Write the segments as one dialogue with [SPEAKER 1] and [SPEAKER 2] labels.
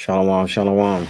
[SPEAKER 1] Shalom, shalom.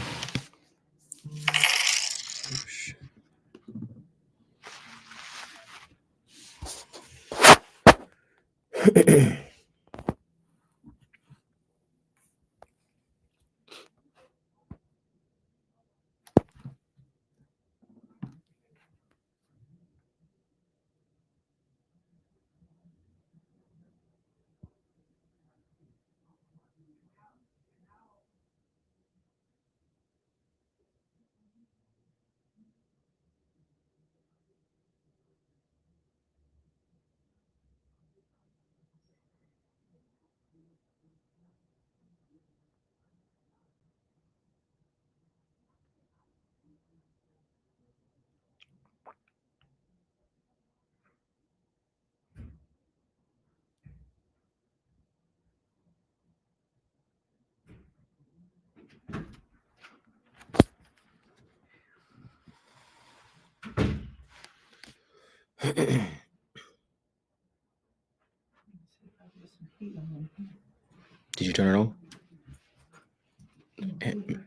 [SPEAKER 1] Did you turn it on?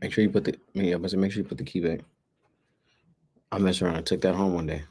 [SPEAKER 1] Make sure you put make sure you put the key back. I messed around and took that home one day.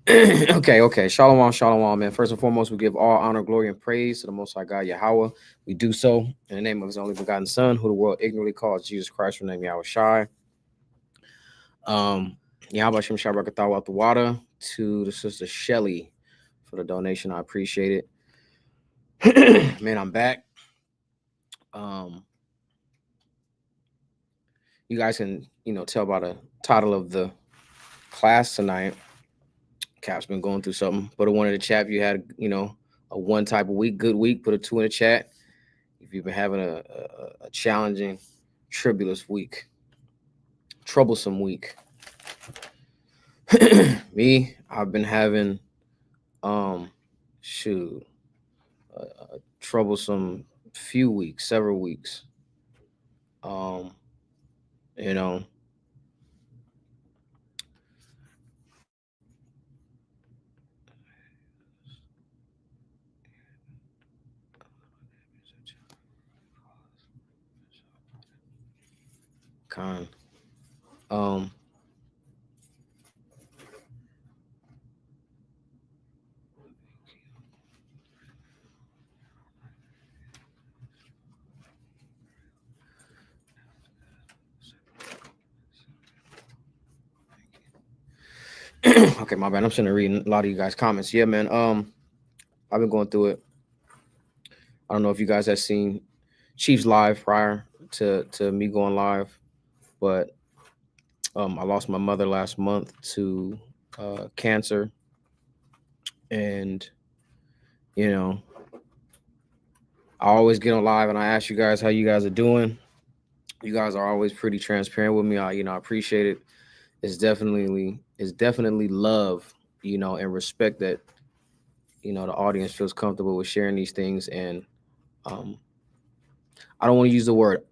[SPEAKER 1] Okay. Shalom, man. First and foremost, we give all honor, glory, and praise to the Most High God, Yahweh. We do so in the name of His only begotten Son, who the world ignorantly calls Jesus Christ, from the name Yahweh Shai. Yahweh Shem Shabrakataw out the water to the sister Shelly for the donation. I appreciate it. Man, I'm back. You guys can, tell by the title of the class tonight. Cap's been going through something. Put a 1 in the chat if you had, a 1 type of week, good week. Put a 2 in the chat if you've been having a challenging, troublesome week. Me, I've been having, a troublesome few weeks, several weeks. You know, Con. Okay, my bad. I'm sitting there reading a lot of you guys' comments. Yeah, man. I've been going through it. I don't know if you guys have seen Chief's live prior to me going live, but I lost my mother last month to cancer, and I always get on live and I ask you guys how you guys are doing. You guys are always pretty transparent with me. I appreciate it. It's definitely love, and respect that the audience feels comfortable with sharing these things, and I don't want to use the word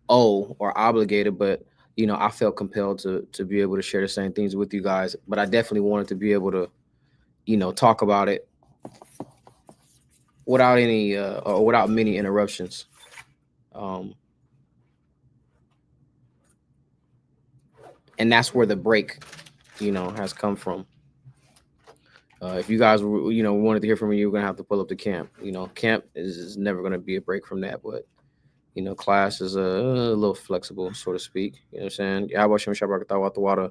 [SPEAKER 1] owe or obligated, but I felt compelled to be able to share the same things with you guys. But I definitely wanted to be able to, talk about it without any or without many interruptions. Um, and that's where the break, has come from. If you guys, wanted to hear from me, you're gonna have to pull up the camp. Camp is never gonna be a break from that, but class is a little flexible, so to speak. You know what I'm saying? Yeah, how about Shem Shabrak the water?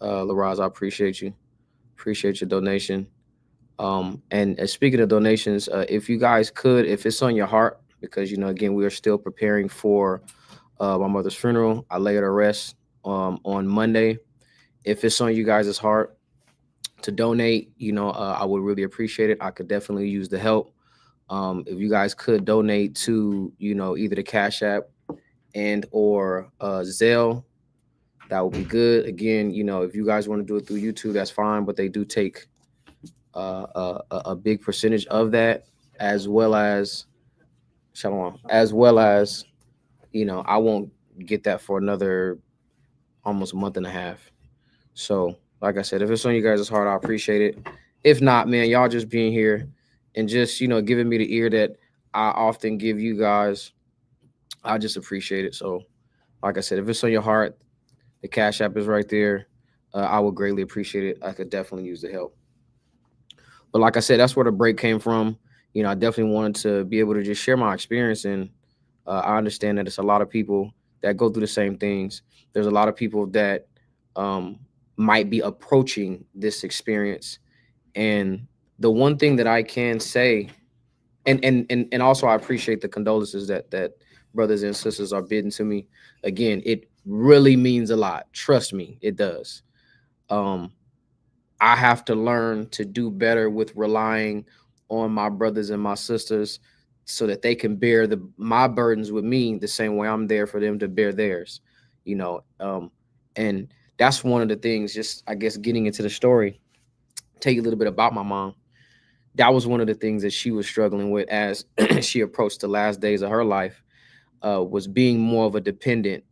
[SPEAKER 1] Laraz, I appreciate you. Appreciate your donation. And speaking of donations, if you guys could, if it's on your heart, because again, we are still preparing for my mother's funeral. I lay her to rest on Monday. If it's on you guys' heart to donate, I would really appreciate it. I could definitely use the help. If you guys could donate to, either the Cash App and or Zelle, that would be good. Again, if you guys want to do it through YouTube, that's fine, but they do take a big percentage of that, as well as Shalom, as well as I won't get that for another almost a month and a half. So, like I said, if it's on you guys' heart, I appreciate it. If not, man, y'all just being here and just giving me the ear that I often give you guys, I just appreciate it. So, like I said, if it's on your heart, the Cash App is right there. I would greatly appreciate it. I could definitely use the help. But like I said, that's where the break came from. I definitely wanted to be able to just share my experience. And I understand that it's a lot of people that go through the same things. There's a lot of people that um, might be approaching this experience. And the one thing that I can say, and also I appreciate the condolences that brothers and sisters are bidding to me. Again, it really means a lot. Trust me, it does. Um, I have to learn to do better with relying on my brothers and my sisters so that they can bear my burdens with me the same way I'm there for them to bear theirs. You know, and that's one of the things, just I guess getting into the story, tell you a little bit about my mom. That was one of the things that she was struggling with as she approached the last days of her life, was being more of a dependent,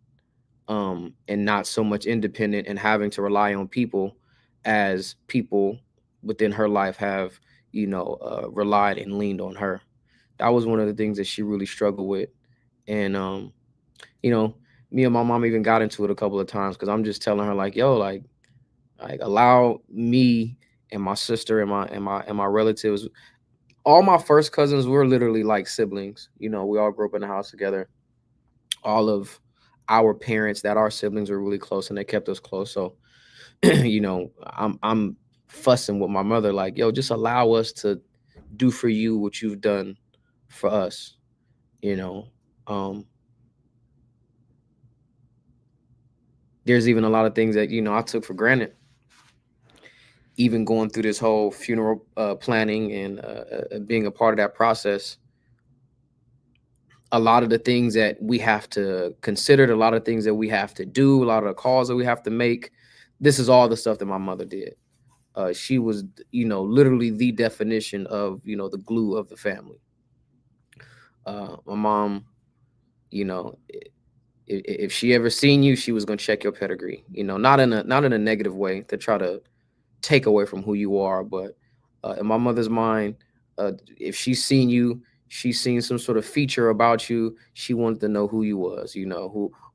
[SPEAKER 1] and not so much independent, and having to rely on people as people within her life have, relied and leaned on her. That was one of the things that she really struggled with. And, you know, me and my mom even got into it a couple of times because I'm just telling her like, yo, like allow me and my sister and my relatives. All my first cousins were literally like siblings. We all grew up in the house together. All of our parents that our siblings were really close and they kept us close. So, I'm fussing with my mother like, yo, just allow us to do for you what you've done for us. You know, um, there's even a lot of things that I took for granted. Even going through this whole funeral planning and being a part of that process, a lot of the things that we have to consider, a lot of things that we have to do, a lot of the calls that we have to make. This is all the stuff that my mother did. She was, literally the definition of, the glue of the family. My mom, you know, if she ever seen you, she was gonna check your pedigree. Not in a negative way to try to take away from who you are, but in my mother's mind, if she's seen you, she's seen some sort of feature about you. She wanted to know who you was.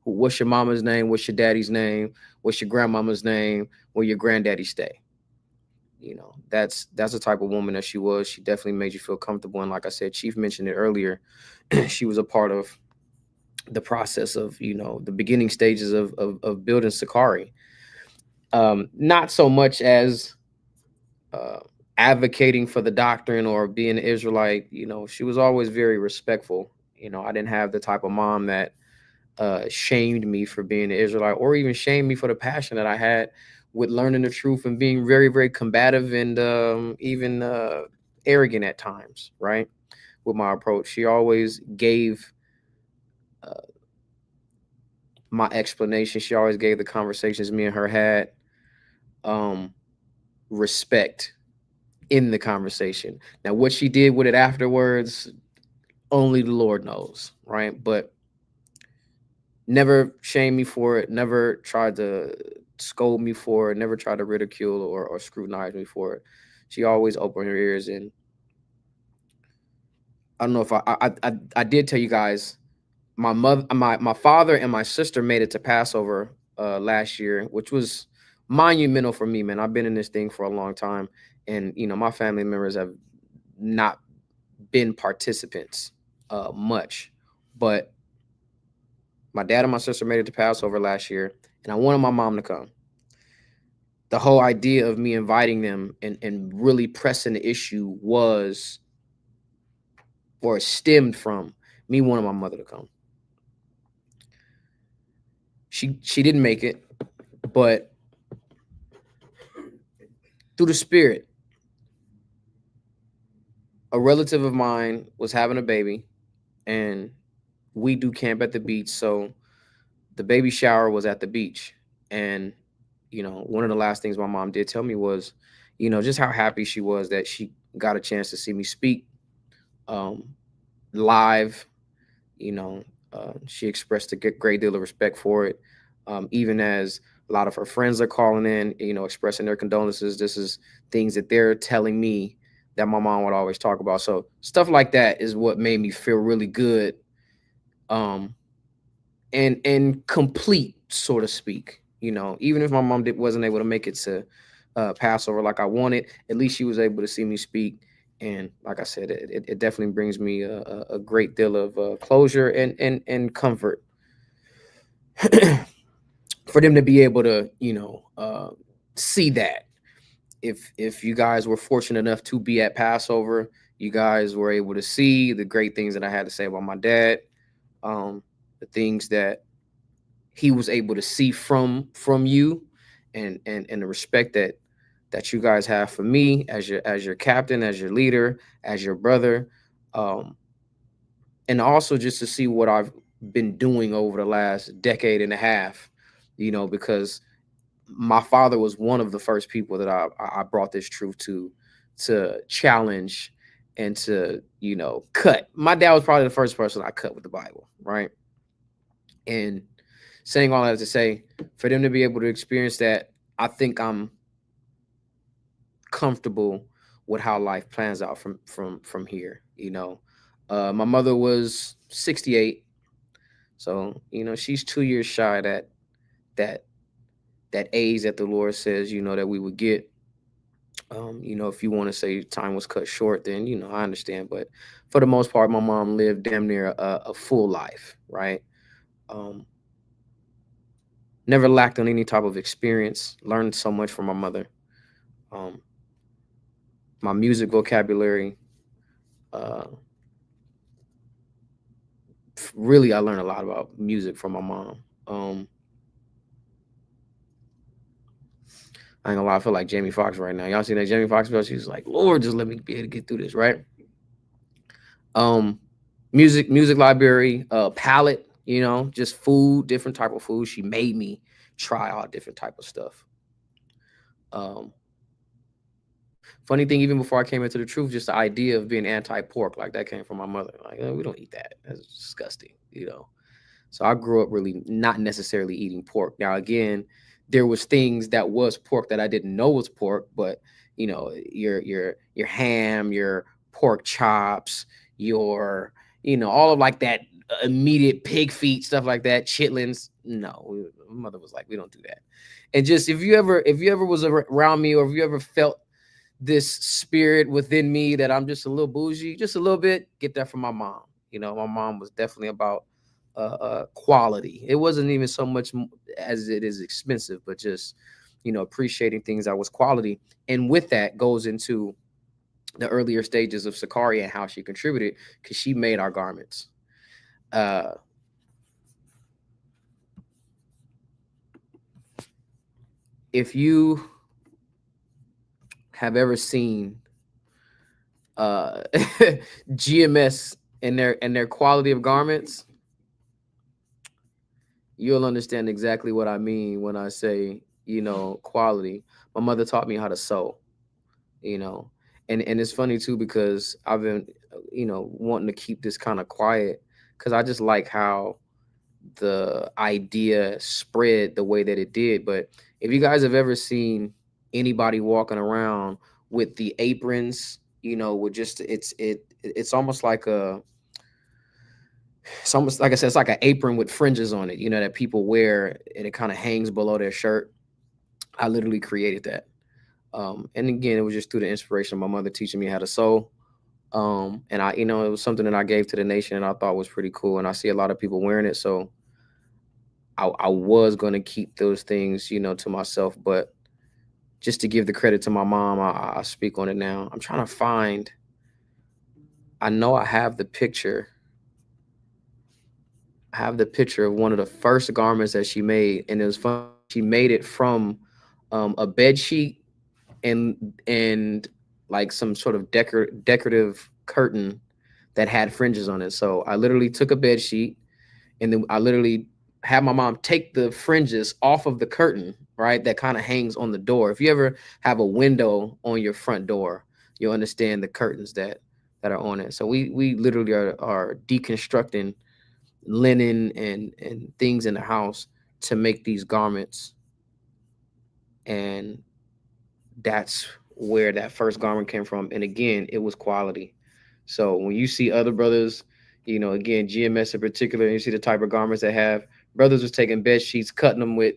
[SPEAKER 1] What's your mama's name? What's your daddy's name? What's your grandmama's name? Where your granddaddy stay? That's the type of woman that she was. She definitely made you feel comfortable. And like I said, Chief mentioned it earlier. She was a part of the process of the beginning stages of building Sakari. Not so much as uh, advocating for the doctrine or being an Israelite. She was always very respectful. I didn't have the type of mom that shamed me for being an Israelite, or even shamed me for the passion that I had with learning the truth and being very, very combative and even arrogant at times, right? With my approach. She always gave uh, my explanation. She always gave the conversations me and her had um, respect in the conversation. Now, what she did with it afterwards, only the Lord knows, right? But never shamed me for it, never tried to scold me for it, never tried to ridicule or scrutinize me for it. She always opened her ears. And I don't know if I did tell you guys, my father and my sister made it to Passover last year, which was monumental for me, man. I've been in this thing for a long time, and my family members have not been participants much, but my dad and my sister made it to Passover last year, and I wanted my mom to come. The whole idea of me inviting them and really pressing the issue was, or stemmed from, me wanting my mother to come. She didn't make it, but through the spirit, a relative of mine was having a baby, and we do camp at the beach, so the baby shower was at the beach. And one of the last things my mom did tell me was, just how happy she was that she got a chance to see me speak um, live. you know she expressed a great deal of respect for it, even as a lot of her friends are calling in, expressing their condolences. This is things that they're telling me that my mom would always talk about. So stuff like that is what made me feel really good, um and complete, so to speak. Even if my mom wasn't able to make it to Passover like I wanted, at least she was able to see me speak. And like I said, it definitely brings me a great deal of closure and comfort for them to be able to, see that. If you guys were fortunate enough to be at Passover, you guys were able to see the great things that I had to say about my dad, the things that he was able to see from you, and the respect that you guys have for me as your captain, as your leader, as your brother, um, and also just to see what I've been doing over the last decade and a half. Because my father was one of the first people that I brought this truth to challenge and to cut. My dad was probably the first person I cut with the Bible, right? And saying all that to say, for them to be able to experience that, I think I'm comfortable with how life plans out from here. My mother was 68, so she's 2 years shy that that age that the Lord says that we would get. If you want to say time was cut short, then I understand. But for the most part, my mom lived damn near a full life, right? Um, Never lacked on any type of experience. Learned so much from my mother. Um, my music vocabulary, uh, really, I learned a lot about music from my mom. I ain't gonna lie, I feel like Jamie Foxx right now. Y'all seen that Jamie Foxx video? She's like, Lord, just let me be able to get through this, right? Um, music library, palette, just food, different type of food. She made me try all different type of stuff. Um, Funny thing, even before I came into the truth, just the idea of being anti-pork, like that came from my mother. Like, we don't eat that. That's disgusting. So I grew up really not necessarily eating pork. Now, again, there was things that was pork that I didn't know was pork, but your ham, your pork chops, your all of like that immediate pig feet, stuff like that, chitlins. No, my mother was like, we don't do that. And just if you ever was around me, or if you ever felt this spirit within me that I'm just a little bougie, just a little bit, get that from my mom. My mom was definitely about quality. It wasn't even so much as it is expensive, but just appreciating things that was quality. And with that goes into the earlier stages of Sakari and how she contributed, because she made our garments. Uh, if you have ever seen GMS and their quality of garments, you'll understand exactly what I mean when I say, quality. My mother taught me how to sew, you know, And it's funny too because I've been, wanting to keep this kind of quiet because I just like how the idea spread the way that it did. But if you guys have ever seen anybody walking around with the aprons, with just it's almost like it's almost like I said, it's like an apron with fringes on it, that people wear and it kind of hangs below their shirt. I literally created that. And again, it was just through the inspiration of my mother teaching me how to sew. And it was something that I gave to the nation and I thought was pretty cool. And I see a lot of people wearing it. So I was going to keep those things, to myself. But just to give the credit to my mom, I speak on it now. I'm trying to find, I know I have the picture. I have the picture of one of the first garments that she made. And it was fun. She made it from a bed sheet and like some sort of decorative curtain that had fringes on it. So I literally took a bed sheet and then I literally had my mom take the fringes off of the curtain, right? That kind of hangs on the door. If you ever have a window on your front door, you'll understand the curtains that are on it. So we literally are deconstructing linen and things in the house to make these garments, and that's where that first garment came from. And again, it was quality. So when you see other brothers, again, GMS in particular, and you see the type of garments they have, brothers was taking bed sheets, cutting them with,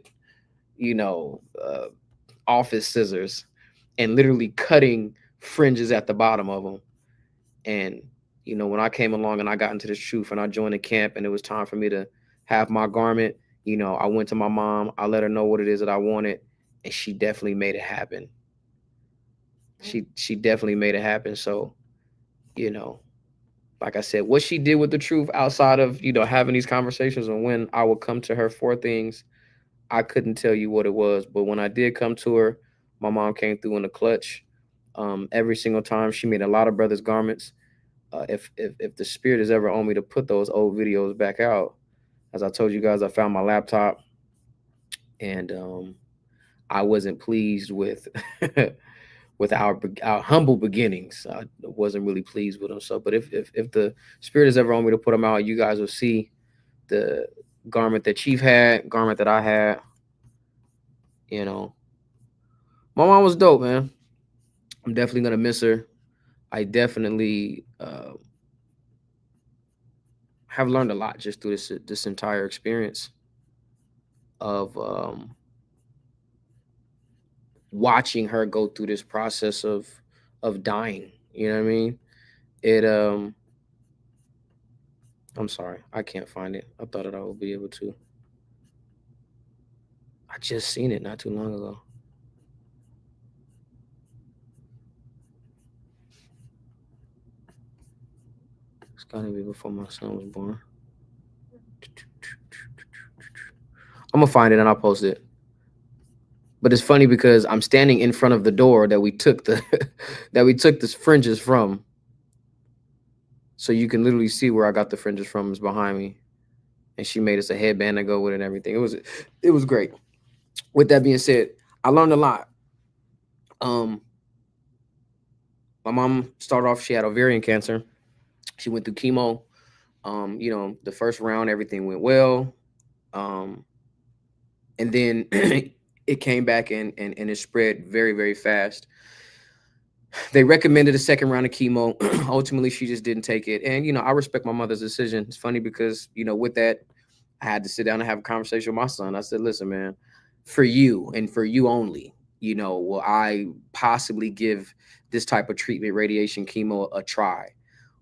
[SPEAKER 1] you know, uh, office scissors and literally cutting fringes at the bottom of them. And, when I came along and I got into this truth and I joined the camp and it was time for me to have my garment, I went to my mom, I let her know what it is that I wanted, and she definitely made it happen. She definitely made it happen. So, you know, like I said, what she did with the truth outside of, having these conversations and when I would come to her for things, I couldn't tell you what it was. But when I did come to her, my mom came through in the clutch. Every single time she made a lot of brothers' garments. If the spirit is ever on me to put those old videos back out, as I told you guys, I found my laptop and I wasn't pleased with with our humble beginnings. I wasn't really pleased with them. So, but if the spirit is ever on me to put them out, you guys will see the garment that Chief had, garment that I had. You know, my mom was dope, man. I'm definitely gonna miss her. I definitely have learned a lot just through this entire experience of watching her go through this process of dying. You know what I mean? It I'm sorry, I can't find it. I thought that I would be able to. I just seen it not too long ago. It's gotta be before my son was born. I'm gonna find it and I'll post it. But it's funny because I'm standing in front of the door that we took the that we took the fringes from. So you can literally see where I got the fringes from is behind me. And she made us a headband to go with it and everything. It was great. With that being said, I learned a lot. Um, my mom started off, she had ovarian cancer. She went through chemo. The first round, everything went well. Um, and then it came back and it spread very, very fast. They recommended a second round of chemo. Ultimately, she just didn't take it. And, I respect my mother's decision. It's funny because, with that, I had to sit down and have a conversation with my son. I said, listen, man, for you and for you only, will I possibly give this type of treatment, radiation, chemo, a try?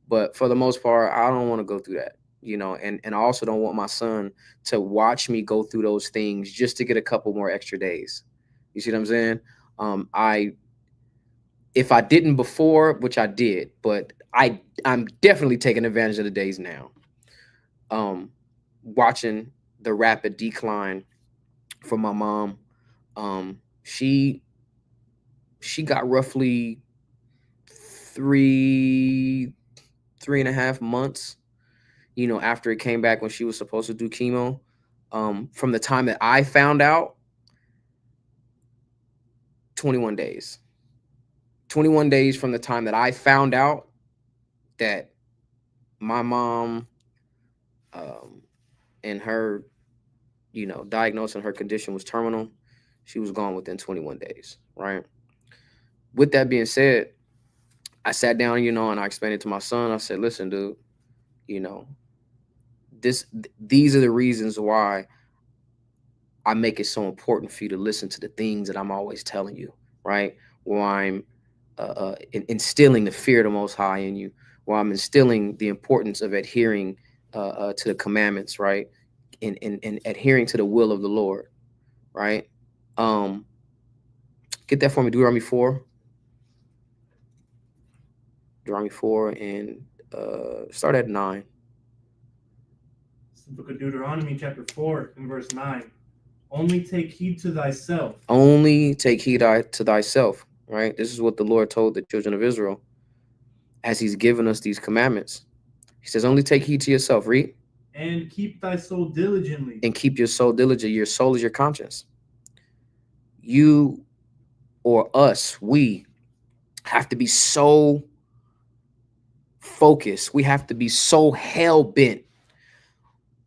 [SPEAKER 1] But for the most part, I don't want to go through that, and I also don't want my son to watch me go through those things just to get a couple more extra days. You see what I'm saying? I If I didn't before, which I did, but I'm definitely taking advantage of the days now. Um, Watching the rapid decline from my mom. She got roughly three 3.5 months, after it came back when she was supposed to do chemo. From the time that I found out, 21 days. 21 days from the time that I found out that my mom, and her, diagnosis and her condition was terminal, she was gone within 21 days, right? With that being said, I sat down, and I explained it to my son. I said, listen, dude, you know, these are the reasons why I make it so important for you to listen to the things that I'm always telling you, right? Where I'm instilling the fear of the Most High in you, where I'm instilling the importance of adhering to the commandments, right? And adhering to the will of the Lord, right? Um, get that for me, Deuteronomy 4. Deuteronomy 4 and start at 9.
[SPEAKER 2] It's the book of Deuteronomy, chapter 4, and verse 9. Only take heed to thyself.
[SPEAKER 1] Only take heed to thyself, right? This is what the Lord told the children of Israel as he's given us these commandments. He says, only take heed to yourself, read.
[SPEAKER 2] And keep thy soul diligently.
[SPEAKER 1] And keep your soul diligent. Your soul is your conscience. You or us, we have to be so focused. We have to be so hell-bent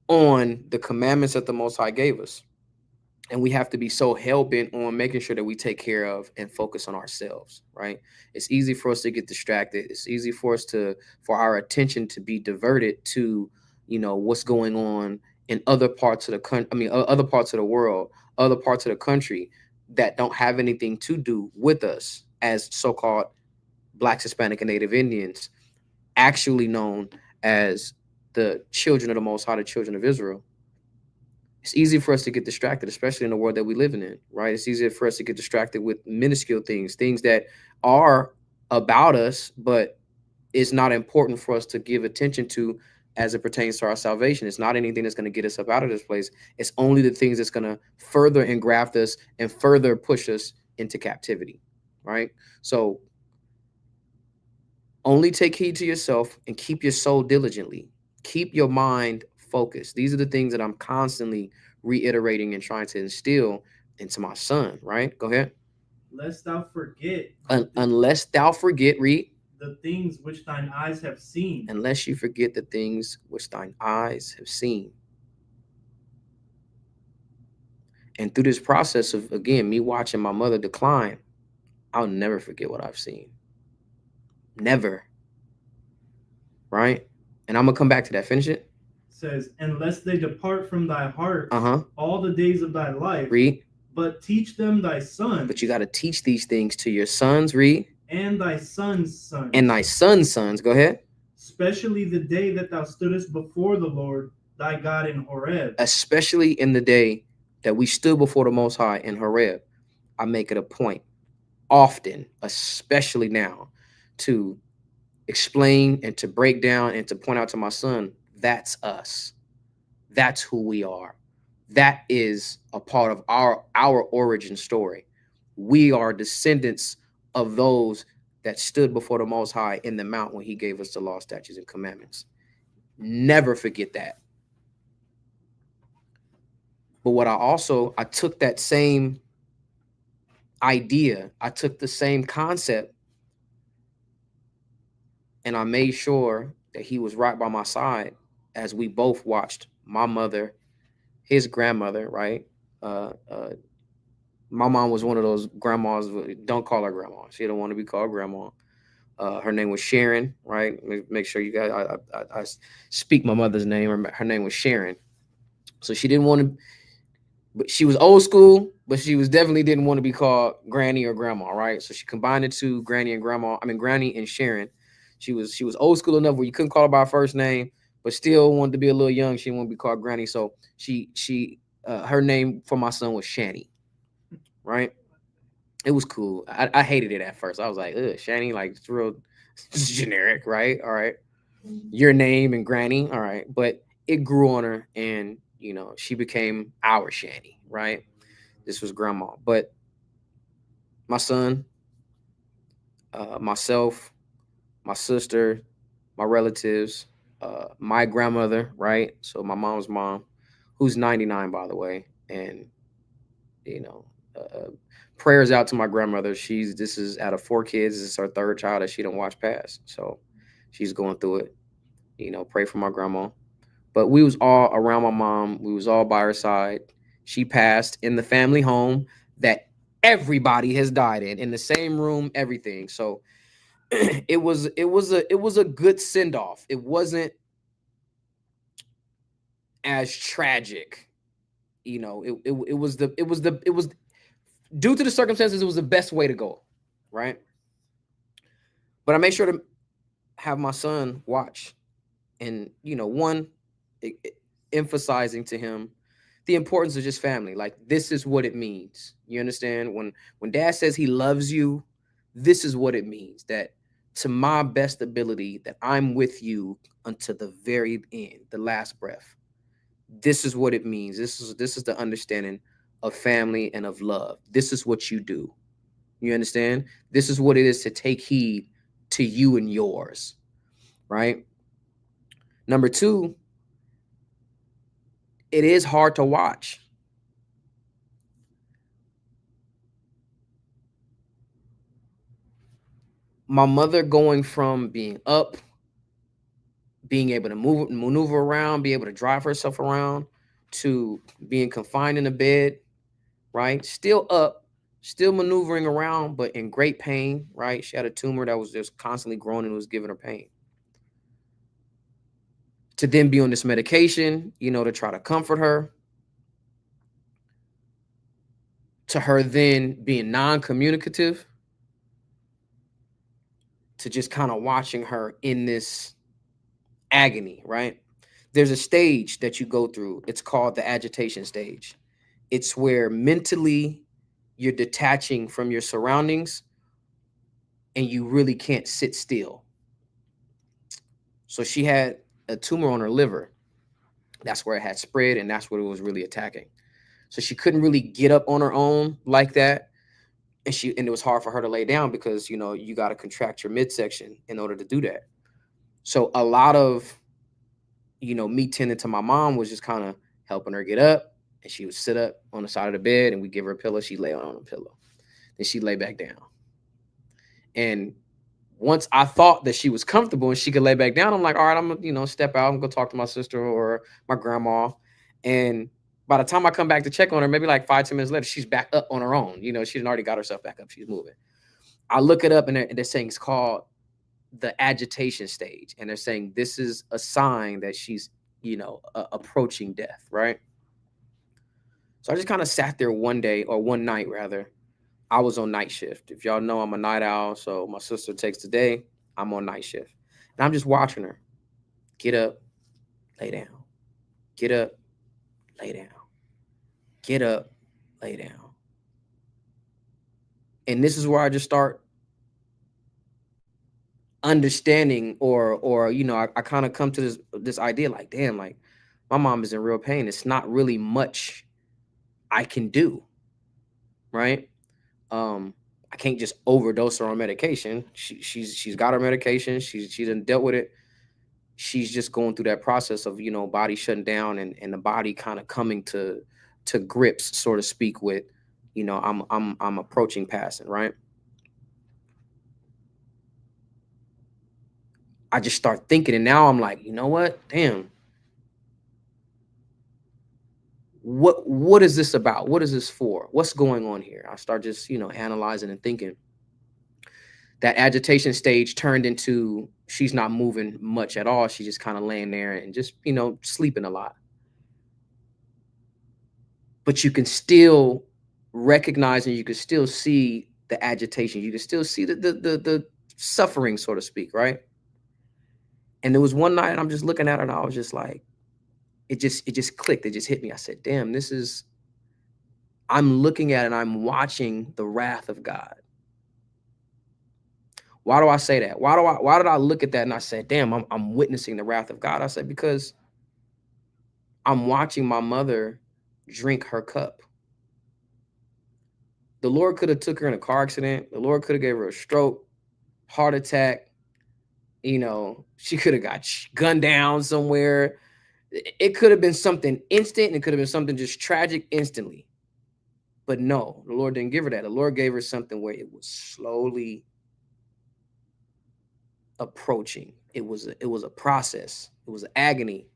[SPEAKER 1] on the commandments that the Most High gave us. And we have to be so hell-bent on making sure that we take care of and focus on ourselves, right? It's easy for us to get distracted. It's easy for us for our attention to be diverted to, what's going on in other parts of the country. I mean, other parts of the world, other parts of the country that don't have anything to do with us as so-called Blacks, Hispanic, and Native Indians, actually known as the children of the Most High, the children of Israel. It's easy for us to get distracted, especially in the world that we live in, right? It's easier for us to get distracted with minuscule things that are about us, but it's not important for us to give attention to as it pertains to our salvation. It's not anything that's going to get us up out of this place. It's only the things that's going to further engraft us and further push us into captivity, right? So only take heed to yourself and keep your soul diligently. Keep your mind focused. These are the things that I'm constantly reiterating and trying to instill into my son, right? Go ahead.
[SPEAKER 2] Lest thou forget.
[SPEAKER 1] Unless thou forget, read.
[SPEAKER 2] The things which thine eyes have seen.
[SPEAKER 1] Unless you forget the things which thine eyes have seen. And through this process of, again, me watching my mother decline, I'll never forget what I've seen. Never. Right? And I'm going to come back to that. Finish it.
[SPEAKER 2] Says, unless they depart from thy heart all the days of thy life.
[SPEAKER 1] Read.
[SPEAKER 2] But teach them thy sons.
[SPEAKER 1] But you got to teach these things to your sons. Read.
[SPEAKER 2] And thy sons' sons.
[SPEAKER 1] And thy sons' sons. Go ahead.
[SPEAKER 2] Especially the day that thou stoodest before the Lord thy God in Horeb.
[SPEAKER 1] Especially in the day that we stood before the Most High in Horeb. I make it a point often, especially now, to explain and to break down and to point out to my son, that's us. That's who we are. That is a part of our origin story. We are descendants of those that stood before the Most High in the mount when he gave us the law, statutes, and commandments. Never forget that. But what I took that same idea, I took the same concept, and I made sure that he was right by my side as we both watched my mother, his grandmother, right? My mom was one of those grandmas. Don't call her grandma. She don't want to be called grandma. Her name was Sharon, right? Make sure you guys, I speak my mother's name. Her name was Sharon. So she didn't want to, but she was old school, but she was definitely didn't want to be called Granny or Grandma, right? So she combined the two, Granny and Grandma. I mean, Granny and Sharon. She was old school enough where you couldn't call her by her first name, but still wanted to be a little young. She didn't want to be called Granny. So her name for my son was Shani, right? It was cool. I hated it at first. I was like, ugh, Shani, like it's real generic, right? All right. Your name and Granny, all right. But it grew on her, and she became our Shani, right? This was grandma. But my son, myself, my sister, my relatives, my grandmother, right? So my mom's mom, who's 99, by the way, and prayers out to my grandmother. This is out of 4 kids. This is her 3rd child that she didn't watch pass. So she's going through it. Pray for my grandma. But we was all around my mom. We was all by her side. She passed in the family home that everybody has died in the same room, everything. So it was a good send off. It wasn't as tragic. It was due to the circumstances, it was the best way to go, right? But I made sure to have my son watch, and emphasizing to him the importance of just family. Like, this is what it means. You understand? When dad says he loves you, this is what it means. That to my best ability, that I'm with you until the very end, the last breath. This is what it means. This is the understanding of family and of love. This is what you do. You understand? This is what it is to take heed to you and yours, right? Number 2, it is hard to watch. My mother going from being up, being able to maneuver around, be able to drive herself around, to being confined in a bed, right? Still up, still maneuvering around, but in great pain, right? She had a tumor that was just constantly growing and was giving her pain. To then be on this medication, to try to comfort her. To her then being non-communicative. To just kind of watching her in this agony, right? There's a stage that you go through. It's called the agitation stage. It's where mentally you're detaching from your surroundings and you really can't sit still. So she had a tumor on her liver. That's where it had spread, and that's what it was really attacking. So she couldn't really get up on her own like that. And it was hard for her to lay down because, you got to contract your midsection in order to do that. So a lot of, me tending to my mom was just kind of helping her get up, and she would sit up on the side of the bed and we give her a pillow. She'd lay on a pillow. Then she'd lay back down. And once I thought that she was comfortable and she could lay back down, I'm like, all right, I'm gonna, step out. I'm gonna talk to my sister or my grandma. And by the time I come back to check on her, maybe like 5-10 minutes later, she's back up on her own. She's already got herself back up. She's moving. I look it up, and they're saying it's called the agitation stage. And they're saying this is a sign that she's, approaching death, right? So I just kind of sat there one night, rather. I was on night shift. If y'all know, I'm a night owl. So my sister takes the day. I'm on night shift. And I'm just watching her get up, lay down, get up, lay down, get up, lay down. And this is where I just start understanding or I kind of come to this idea like, damn, like my mom is in real pain. It's not really much I can do, right? I can't just overdose her on medication. She's got her medication. She done dealt with it. She's just going through that process of, body shutting down and the body kind of coming to grips, so to speak, with, I'm approaching passing, right? I just start thinking, and now I'm like, you know what? Damn. What is this about? What is this for? What's going on here? I start just, analyzing and thinking. That agitation stage turned into she's not moving much at all. She's just kind of laying there and just, sleeping a lot. But you can still recognize and you can still see the agitation. You can still see the suffering, so to speak, right? And there was one night I'm just looking at her and I was just like, it just clicked. It just hit me. I said, damn, I'm looking at and I'm watching the wrath of God. Why do I say that? Why did I look at that and I said, damn, I'm witnessing the wrath of God? I said, because I'm watching my mother drink her cup. The Lord could have took her in a car accident. The Lord could have gave her a stroke, heart attack. She could have got gunned down somewhere. It could have been something instant, and it could have been something just tragic instantly. But no, the Lord didn't give her that. The Lord gave her something where it was slowly approaching. It was a process. It was agony.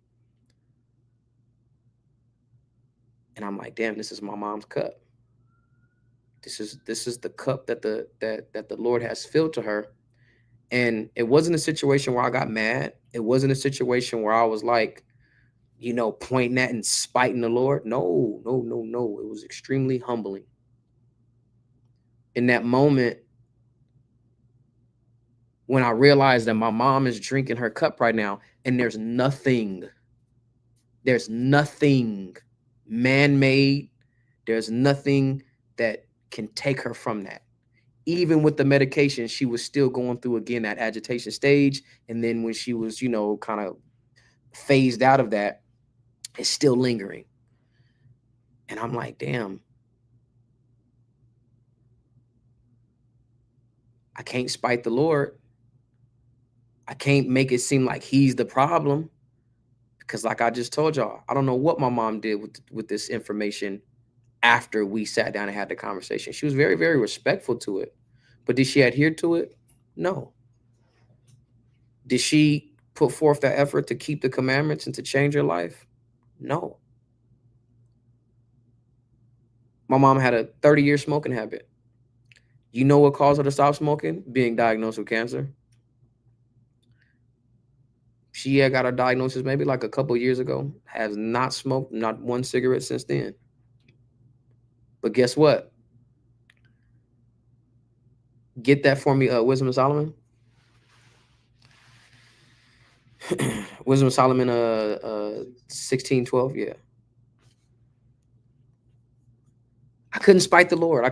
[SPEAKER 1] And I'm like, damn, this is my mom's cup. This is the cup that the Lord has filled to her. And it wasn't a situation where I got mad. It wasn't a situation where I was like, pointing at and spiting the Lord. No. It was extremely humbling. In that moment, when I realized that my mom is drinking her cup right now, and there's nothing man-made, there's nothing that can take her from that. Even with the medication, she was still going through, again, that agitation stage. And then when she was, kind of phased out of that, it's still lingering. And I'm like, damn, I can't spite the Lord. I can't make it seem like he's the problem. Because like I just told y'all, I don't know what my mom did with this information after we sat down and had the conversation. She was very, very respectful to it. But did she adhere to it? No. Did she put forth that effort to keep the commandments and to change her life? No. My mom had a 30-year smoking habit. You know what caused her to stop smoking? Being diagnosed with cancer. She had got her diagnosis maybe like a couple years ago. Has not smoked not one cigarette since then. But guess what? Get that for me, Wisdom of Solomon. Wisdom of Solomon 16:12. Yeah. I couldn't spite the Lord.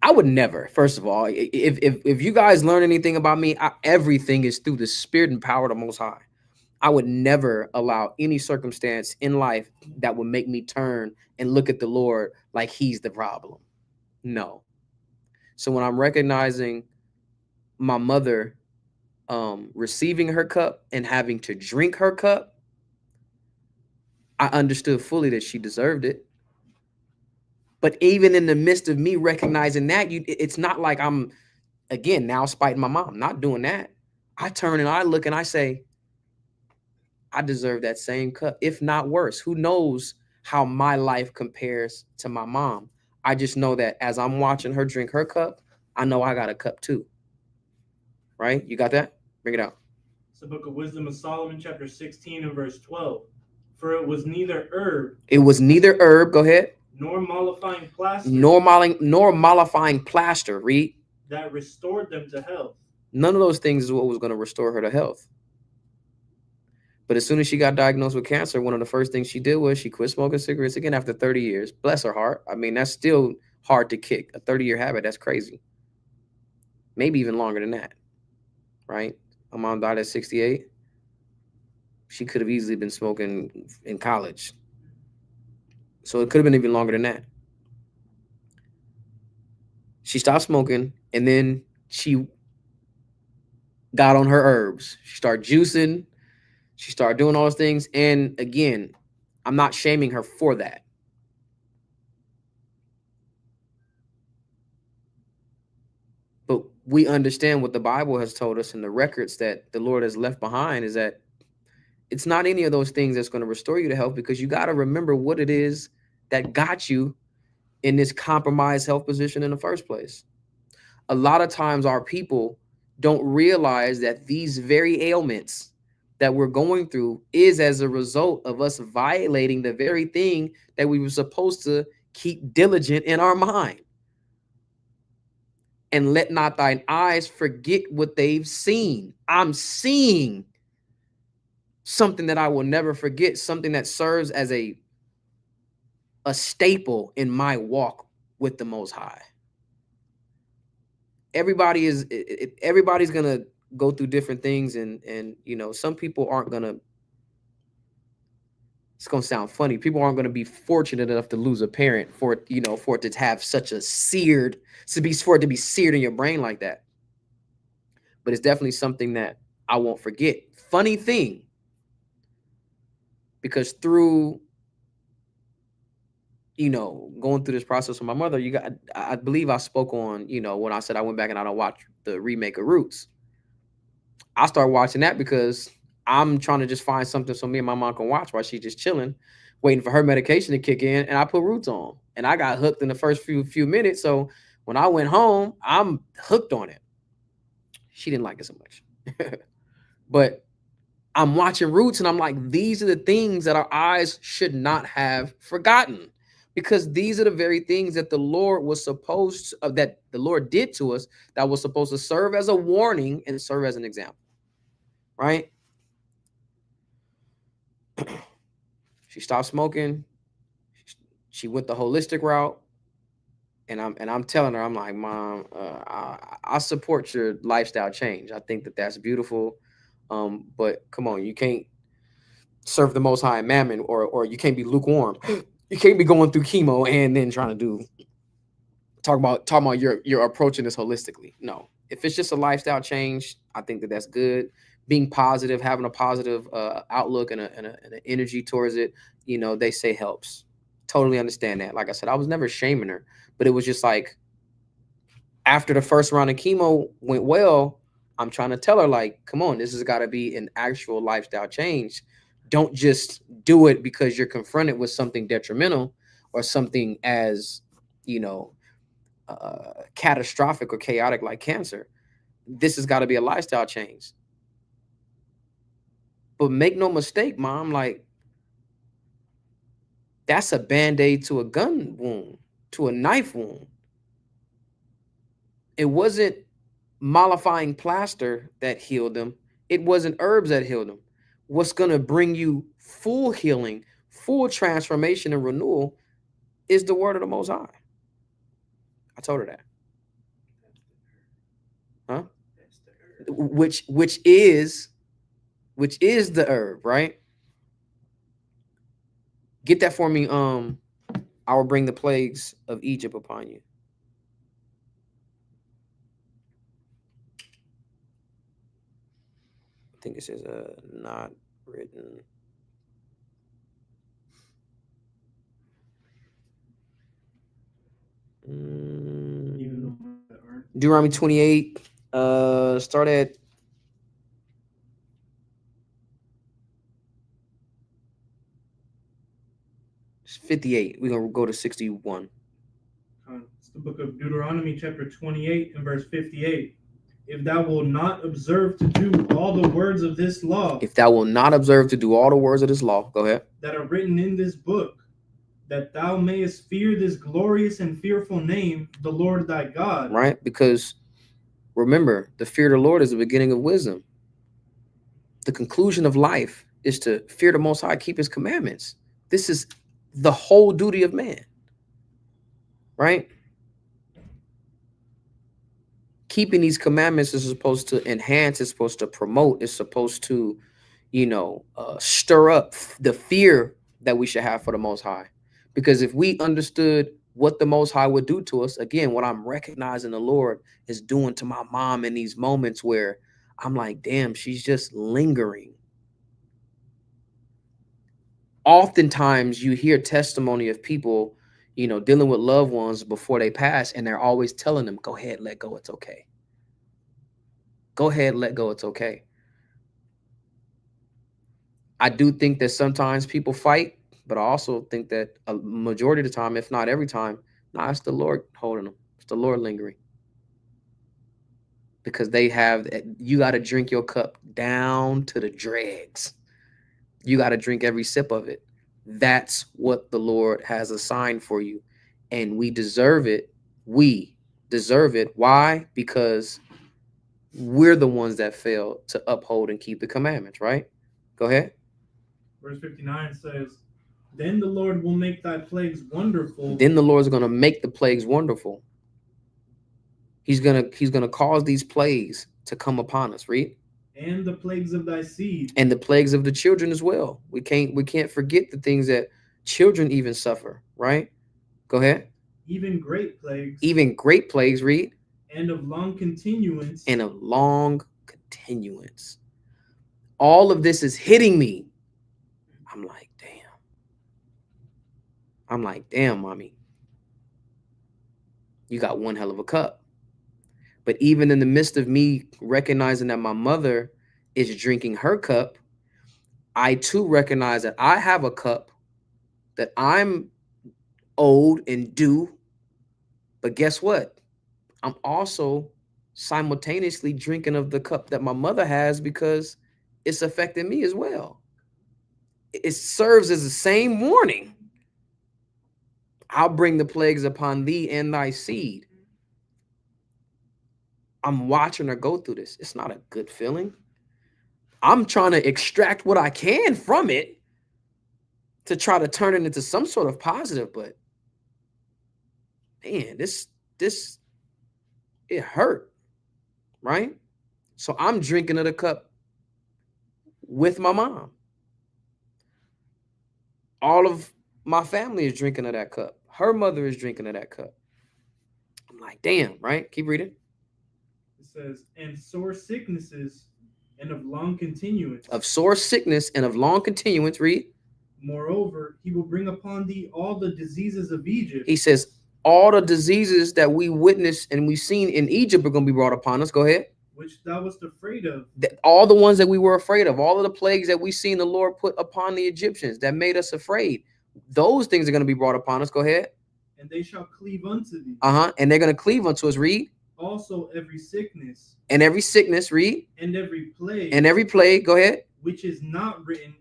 [SPEAKER 1] I would never. First of all, if you guys learn anything about me, everything is through the Spirit and power of the Most High. I would never allow any circumstance in life that would make me turn and look at the Lord like he's the problem. No. So when I'm recognizing my mother receiving her cup and having to drink her cup, I understood fully that she deserved it. But even in the midst of me recognizing that, it's not like I'm, again, now spiting my mom. Not doing that. I turn and I look and I say, I deserve that same cup, if not worse. Who knows how my life compares to my mom? I just know that as I'm watching her drink her cup, I know I got a cup too. Right? You got that? Bring it out.
[SPEAKER 2] It's the book of Wisdom of Solomon, chapter 16 and verse 12. For it was neither herb.
[SPEAKER 1] It was neither herb. Go ahead.
[SPEAKER 2] Nor mollifying plaster.
[SPEAKER 1] Nor mollifying plaster. Read.
[SPEAKER 2] That restored them to health.
[SPEAKER 1] None of those things is what was going to restore her to health. But as soon as she got diagnosed with cancer, one of the first things she did was she quit smoking cigarettes again after 30 years. Bless her heart. I mean, that's still hard to kick. A 30-year habit, that's crazy. Maybe even longer than that, right? My mom died at 68. She could have easily been smoking in college. So it could have been even longer than that. She stopped smoking, and then she got on her herbs. She started juicing. She started doing all those things. And again, I'm not shaming her for that. But we understand what the Bible has told us and the records that the Lord has left behind is that it's not any of those things that's going to restore you to health, because you got to remember what it is that got you in this compromised health position in the first place. A lot of times our people don't realize that these very ailments that we're going through is as a result of us violating the very thing that we were supposed to keep diligent in our mind. And let not thine eyes forget what they've seen. I'm seeing something that I will never forget, something that serves as a staple in my walk with the Most High. Everybody's gonna go through different things, and some people aren't gonna. It's gonna sound funny. People aren't gonna be fortunate enough to lose a parent for it to have such a for it to be seared in your brain like that. But it's definitely something that I won't forget. Funny thing, because through going through this process with my mother, I believe I spoke on, when I said I went back and I don't watch the remake of Roots. I started watching that because I'm trying to just find something so me and my mom can watch while she's just chilling, waiting for her medication to kick in, and I put Roots on. And I got hooked in the first few minutes. So when I went home, I'm hooked on it. She didn't like it so much. But I'm watching Roots and I'm like, these are the things that our eyes should not have forgotten, because these are the very things that the Lord was supposed to, that the Lord did to us, that was supposed to serve as a warning and serve as an example, right? She stopped smoking. She went the holistic route, and I'm telling her, I'm like, Mom, I support your lifestyle change. I think that that's beautiful, but come on, you can't serve the Most High Mammon, or you can't be lukewarm. You can't be going through chemo and then trying to talk about you're approaching this holistically. No, if it's just a lifestyle change, I think that that's good. Being positive, having a positive outlook and an energy towards it, they say helps. Totally understand that. Like I said, I was never shaming her, but it was just like, after the first round of chemo went well, I'm trying to tell her, like, come on, this has got to be an actual lifestyle change. Don't just do it because you're confronted with something detrimental or something as, you know, catastrophic or chaotic like cancer. This has got to be a lifestyle change. But make no mistake, Mom, like, that's a band-aid to a gun wound, to a knife wound. It wasn't mollifying plaster that healed them. It wasn't herbs that healed them. What's going to bring you full healing, full transformation and renewal is the word of the Most High. I told her that. Huh? Which is the herb, right? Get that for me. I will bring the plagues of Egypt upon you. I think it says not written. Deuteronomy 28. Start at 58. We're gonna go to 61.
[SPEAKER 2] It's the book of Deuteronomy, chapter 28, and verse 58. If thou wilt not observe to do all the words of this law,
[SPEAKER 1] if thou wilt not observe to do all the words of this law, go ahead,
[SPEAKER 2] that are written in this book, that thou mayest fear this glorious and fearful name, the Lord thy God.
[SPEAKER 1] Right? Because remember, the fear of the Lord is the beginning of wisdom. The conclusion of life is to fear the Most High, keep his commandments. This is the whole duty of man, right? Keeping these commandments is supposed to enhance, it's supposed to promote, it's supposed to, stir up the fear that we should have for the Most High. Because if we understood what the Most High would do to us, again, what I'm recognizing the Lord is doing to my mom in these moments where I'm like, damn, she's just lingering. Oftentimes you hear testimony of people, dealing with loved ones before they pass, and they're always telling them, go ahead, let go, it's okay. Go ahead, let go, it's okay. I do think that sometimes people fight, but I also think that a majority of the time, if not every time, it's the Lord holding them. It's the Lord lingering. Because you got to drink your cup down to the dregs. You got to drink every sip of it. That's what the Lord has assigned for you. And we deserve it. We deserve it. Why? Because we're the ones that fail to uphold and keep the commandments, right? Go ahead.
[SPEAKER 2] Verse 59 says, then the Lord will make thy plagues wonderful.
[SPEAKER 1] Then the Lord's going to make the plagues wonderful. He's gonna cause these plagues to come upon us. Read.
[SPEAKER 2] And the plagues of thy seed.
[SPEAKER 1] And the plagues of the children as well. We can't forget the things that children even suffer, right? Go ahead.
[SPEAKER 2] Even great plagues.
[SPEAKER 1] Even great plagues, read.
[SPEAKER 2] And of long continuance.
[SPEAKER 1] And of long continuance. All of this is hitting me. I'm like, damn. I'm like, damn, mommy, you got one hell of a cup. But even in the midst of me recognizing that my mother is drinking her cup, I too recognize that I have a cup that I'm owed and due. But guess what? I'm also simultaneously drinking of the cup that my mother has because it's affecting me as well. It serves as the same warning. I'll bring the plagues upon thee and thy seed. I'm watching her go through this. It's not a good feeling. I'm trying to extract what I can from it to try to turn it into some sort of positive, but man, this it hurt, right? So I'm drinking of the cup with my mom. All of my family is drinking of that cup. Her mother is drinking of that cup. I'm like, damn, right? Keep reading.
[SPEAKER 2] It says, and sore sicknesses and of long continuance.
[SPEAKER 1] Of sore sickness and of long continuance, read.
[SPEAKER 2] Moreover, he will bring upon thee all the diseases of Egypt.
[SPEAKER 1] He says, all the diseases that we witnessed and we've seen in Egypt are going to be brought upon us. Go ahead.
[SPEAKER 2] Which thou wast afraid of.
[SPEAKER 1] All the ones that we were afraid of, all of the plagues that we've seen the Lord put upon the Egyptians that made us afraid, those things are going to be brought upon us. Go ahead.
[SPEAKER 2] And they shall cleave unto thee.
[SPEAKER 1] And they're going to cleave unto us. Read.
[SPEAKER 2] Also every sickness.
[SPEAKER 1] And every sickness. Read.
[SPEAKER 2] And every plague.
[SPEAKER 1] And every plague. Go ahead.
[SPEAKER 2] Which is not written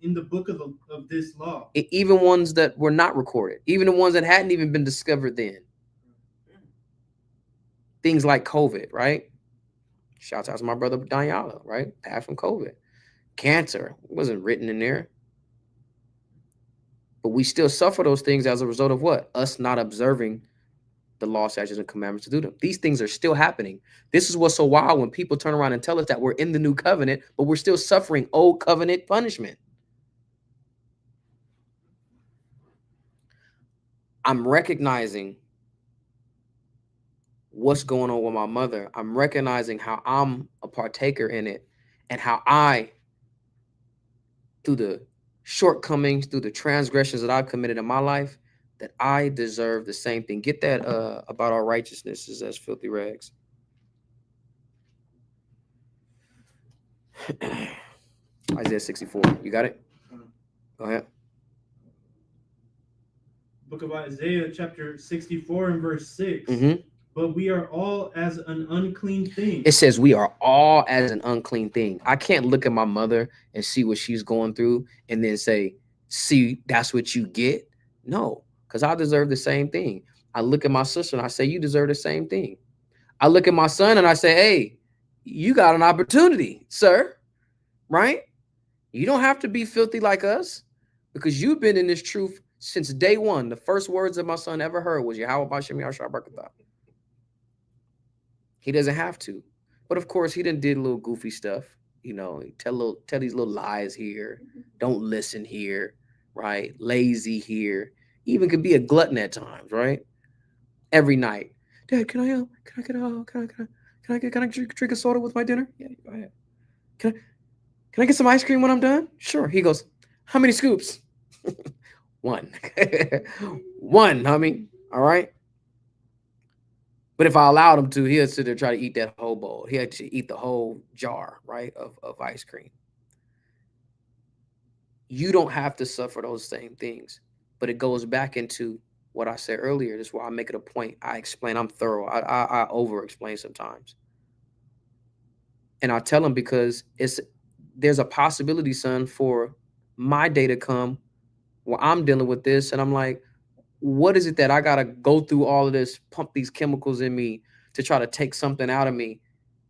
[SPEAKER 2] in the book of this law.
[SPEAKER 1] Even ones that were not recorded. Even the ones that hadn't even been discovered then. Things like COVID, right? Shouts out to my brother Daniela, right? Passed from COVID. Cancer wasn't written in there. But we still suffer those things as a result of what? Us not observing the law, statutes, and commandments to do them. These things are still happening. This is what's so wild when people turn around and tell us that we're in the new covenant, but we're still suffering old covenant punishment. I'm recognizing what's going on with my mother. I'm recognizing how I'm a partaker in it and how I, through the shortcomings, through the transgressions that I've committed in my life, that I deserve the same thing. Get that about our righteousnesses as filthy rags. Isaiah 64. You got it? Go ahead.
[SPEAKER 2] Book of Isaiah, chapter 64 and verse 6. But we are all as an unclean thing.
[SPEAKER 1] It says we are all as an unclean thing. I can't look at my mother and see what she's going through and then say, see, that's what you get. No, because I deserve the same thing. I look at my sister and I say, you deserve the same thing. I look at my son and I say, hey, you got an opportunity, sir, right? You don't have to be filthy like us because you've been in this truth since day one. The first words that my son ever heard was Yahweh Bashem Yahshua Barakatah. He doesn't have to. But of course, he done did a little goofy stuff. You know, tell these little lies here. Don't listen here, right? Lazy here. Even could be a glutton at times, right? Every night. Dad, can I drink a soda with my dinner? Yeah, go ahead. Can I get some ice cream when I'm done? Sure. He goes, how many scoops? One. One, homie. All right. But if I allowed him to, he'll sit there and try to eat that whole bowl. He had to eat the whole jar, right, of ice cream. You don't have to suffer those same things. But it goes back into what I said earlier. This is why I make it a point. I explain. I'm thorough. I over-explain sometimes. And I tell him because there's a possibility, son, for my day to come where I'm dealing with this. And I'm like, what is it that I got to go through all of this, pump these chemicals in me to try to take something out of me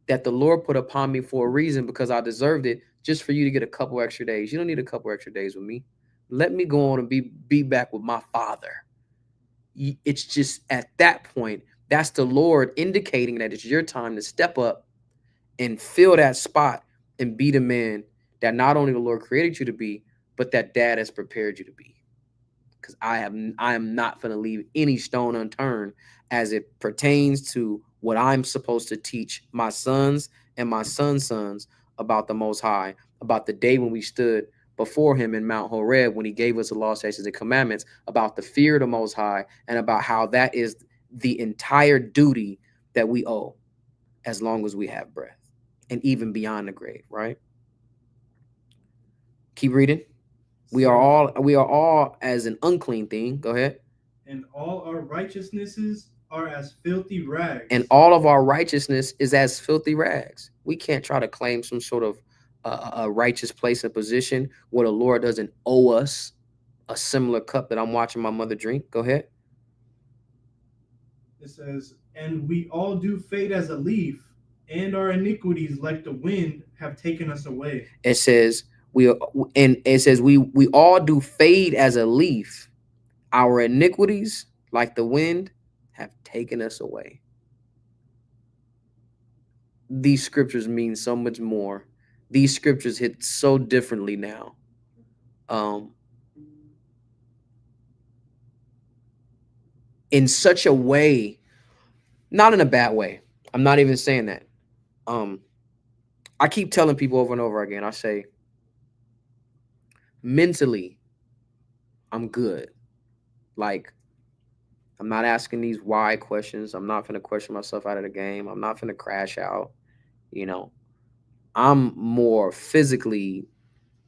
[SPEAKER 1] that the Lord put upon me for a reason because I deserved it, just for you to get a couple extra days? You don't need a couple extra days with me. Let me go on and be back with my Father. It's just at that point, that's the Lord indicating that it's your time to step up and fill that spot and be the man that not only the Lord created you to be, but that Dad has prepared you to be. Because I am not going to leave any stone unturned as it pertains to what I'm supposed to teach my sons and my sons' sons about the Most High, about the day when we stood before him in Mount Horeb when he gave us the law, statutes, and commandments about the fear of the Most High and about how that is the entire duty that we owe as long as we have breath and even beyond the grave, right? Keep reading. We are all as an unclean thing. Go ahead.
[SPEAKER 2] And all our righteousnesses are as filthy rags.
[SPEAKER 1] And all of our righteousness is as filthy rags. We can't try to claim some sort of a righteous place and position where the Lord doesn't owe us a similar cup that I'm watching my mother drink. Go ahead.
[SPEAKER 2] It says, and we all do fade as a leaf, and our iniquities like the wind have taken us away.
[SPEAKER 1] It says we all do fade as a leaf. Our iniquities, like the wind, have taken us away. These scriptures mean so much more. These scriptures hit so differently now. In such a way, not in a bad way. I'm not even saying that. I keep telling people over and over again, I say, mentally, I'm good. Like, I'm not asking these why questions. I'm not going to question myself out of the game. I'm not going to crash out. You know, I'm more physically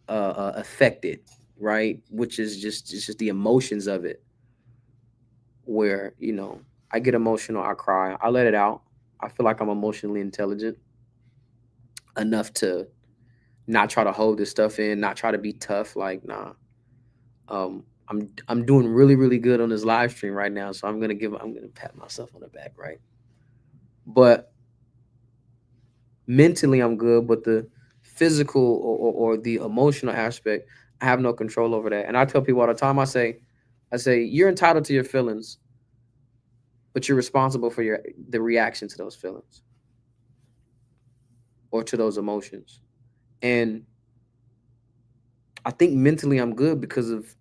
[SPEAKER 1] affected, right? Which is just the emotions of it. Where, you know, I get emotional, I cry, I let it out. I feel like I'm emotionally intelligent enough to not try to hold this stuff in, not try to be tough. Like, nah. I'm doing really, really good on this live stream right now. So I'm gonna pat myself on the back, right? But mentally I'm good, but the physical or the emotional aspect, I have no control over that. And I tell people all the time, I say, you're entitled to your feelings, but you're responsible for the reaction to those feelings or to those emotions. And I think mentally I'm good because of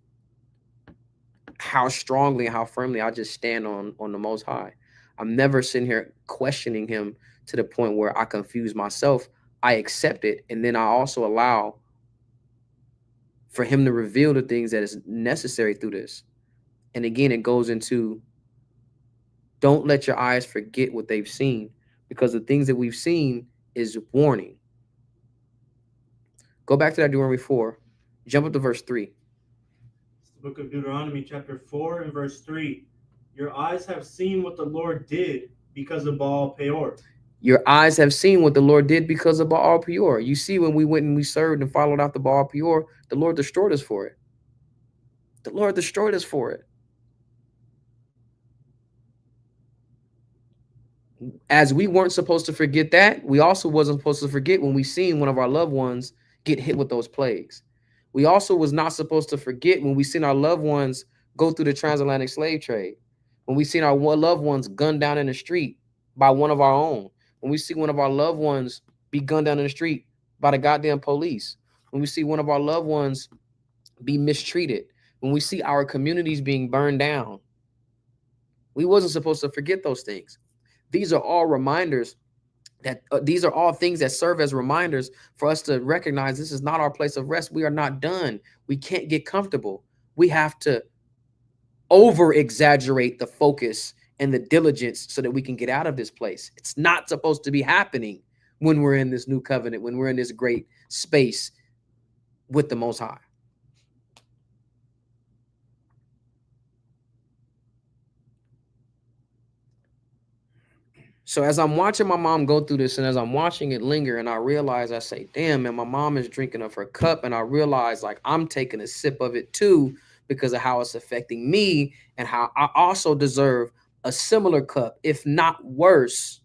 [SPEAKER 1] how strongly and how firmly I just stand on the Most High. I'm never sitting here questioning him to the point where I confuse myself. I accept it, and then I also allow for him to reveal the things that is necessary through this. And again, it goes into, don't let your eyes forget what they've seen, because the things that we've seen is warning. Go back to that Deuteronomy 4. Jump up to verse 3.
[SPEAKER 2] It's the book of Deuteronomy chapter 4 and verse 3. Your eyes have seen what the Lord did because of Baal Peor.
[SPEAKER 1] Your eyes have seen what the Lord did because of Baal Peor. You see, when we went and we served and followed out the Baal Peor, the Lord destroyed us for it. The Lord destroyed us for it. As we weren't supposed to forget that, we also wasn't supposed to forget when we seen one of our loved ones get hit with those plagues. We also was not supposed to forget when we seen our loved ones go through the transatlantic slave trade. When we seen our loved ones gunned down in the street by one of our own. When we see one of our loved ones be gunned down in the street by the goddamn police. When we see one of our loved ones be mistreated. When we see our communities being burned down. We wasn't supposed to forget those things. These are all reminders that these are all things that serve as reminders for us to recognize this is not our place of rest. We are not done. We can't get comfortable. We have to over exaggerate the focus and the diligence so that we can get out of this place. It's not supposed to be happening when we're in this new covenant, when we're in this great space with the Most High. So as I'm watching my mom go through this and as I'm watching it linger, and I realize, I say, damn, man, my mom is drinking of her cup. And I realize, like, I'm taking a sip of it too because of how it's affecting me and how I also deserve a similar cup, if not worse.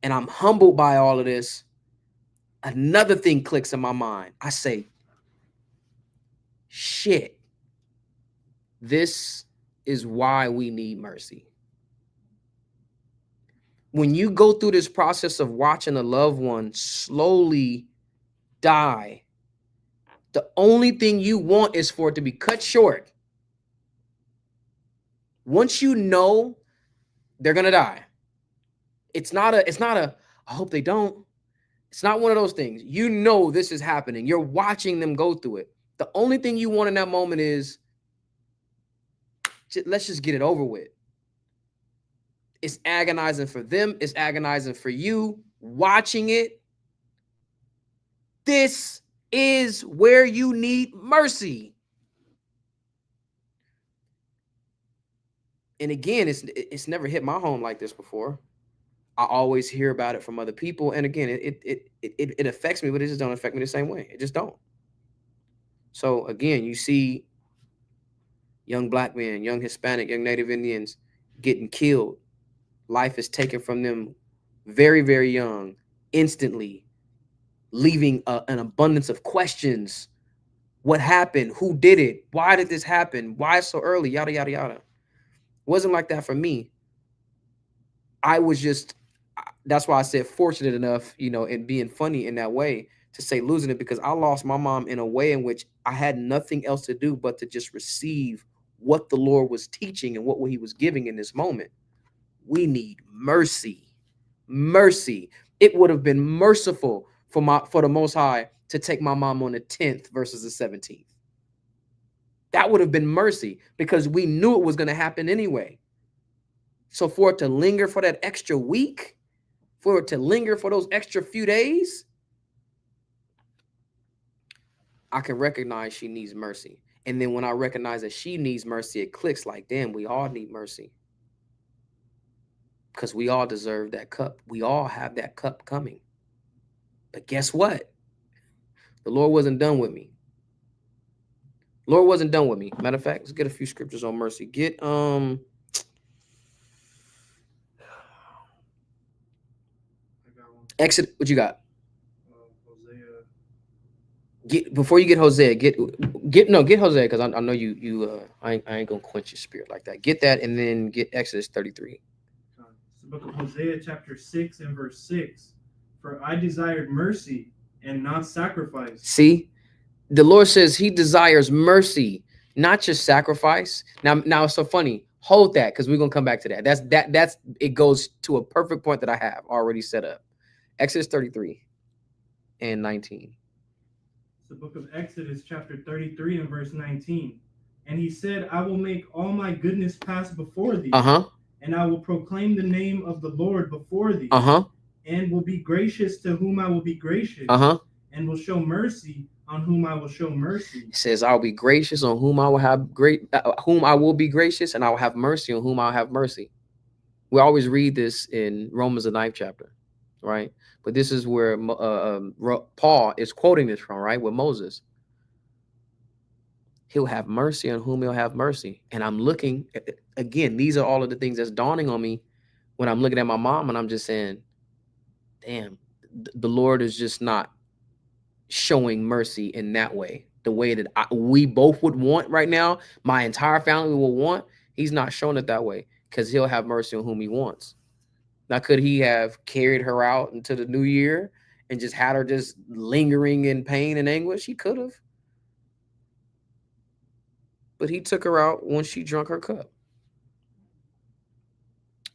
[SPEAKER 1] And I'm humbled by all of this. Another thing clicks in my mind. I say, shit, this is why we need mercy. When you go through this process of watching a loved one slowly die, the only thing you want is for it to be cut short. Once you know they're gonna die, it's not a I hope they don't. It's not one of those things. You know this is happening. You're watching them go through it. The only thing you want in that moment is, let's just get it over with. It's agonizing for them. It's agonizing for you watching it. This is where you need mercy. And again, it's never hit my home like this before. I always hear about it from other people. And again, it affects me, but it just don't affect me the same way. It just don't. So again, you see young black men, young Hispanic, young Native Indians getting killed. Life is taken from them very, very young, instantly, leaving an abundance of questions. What happened? Who did it? Why did this happen? Why so early? Yada, yada, yada. It wasn't like that for me. I was just, that's why I said fortunate enough, and being funny in that way to say losing it, because I lost my mom in a way in which I had nothing else to do but to just receive what the Lord was teaching and what he was giving in this moment. We need mercy. Mercy. It would have been merciful for the Most High to take my mom on the 10th versus the 17th. That would have been mercy, because we knew it was going to happen anyway. So for it to linger for that extra week, for it to linger for those extra few days, I can recognize she needs mercy. And then when I recognize that she needs mercy, it clicks like, damn, we all need mercy. Because we all deserve that cup. We all have that cup coming. But guess what? The Lord wasn't done with me. Lord wasn't done with me. Matter of fact, let's get a few scriptures on mercy. Get Exit. What you got?
[SPEAKER 2] Hosea.
[SPEAKER 1] Before you get Hosea, get Hosea, because I know you I ain't gonna quench your spirit like that. Get that, and then get Exodus 33.
[SPEAKER 2] It's the book of Hosea, chapter 6 and verse 6. For I desired mercy and not sacrifice.
[SPEAKER 1] See, the Lord says he desires mercy, not just sacrifice. Now it's so funny. Hold that, because we're gonna come back to that. That's it goes to a perfect point that I have already set up. Exodus 33 and 19.
[SPEAKER 2] It's the book of Exodus, chapter 33 and verse 19. And he said, I will make all my goodness pass before thee. And I will proclaim the name of the Lord before thee. And will be gracious to whom I will be gracious. And will show mercy on whom I will show mercy.
[SPEAKER 1] It says, I'll be gracious on whom I will have whom I will be gracious, and I will have mercy on whom I'll have mercy. We always read this in Romans, the 9th chapter, right? But this is where Paul is quoting this from, right? With Moses. He'll have mercy on whom he'll have mercy. And I'm looking, again, these are all of the things that's dawning on me when I'm looking at my mom, and I'm just saying, damn, the Lord is just not showing mercy in that way, the way that we both would want right now, my entire family will want. He's not showing it that way, because he'll have mercy on whom he wants. Now, could he have carried her out into the new year and just had her just lingering in pain and anguish? He could have. But he took her out when she drank her cup.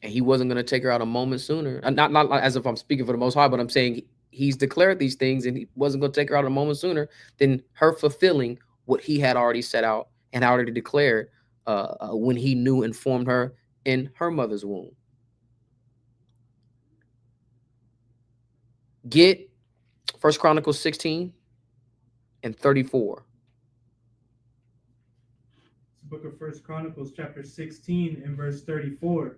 [SPEAKER 1] And he wasn't going to take her out a moment sooner. Not as if I'm speaking for the Most High, but I'm saying he's declared these things, and he wasn't going to take her out a moment sooner than her fulfilling what he had already set out and already declared when he knew and formed her in her mother's womb. Get 1 Chronicles 16 and 34.
[SPEAKER 2] It's the book of 1 Chronicles, chapter 16 and verse 34.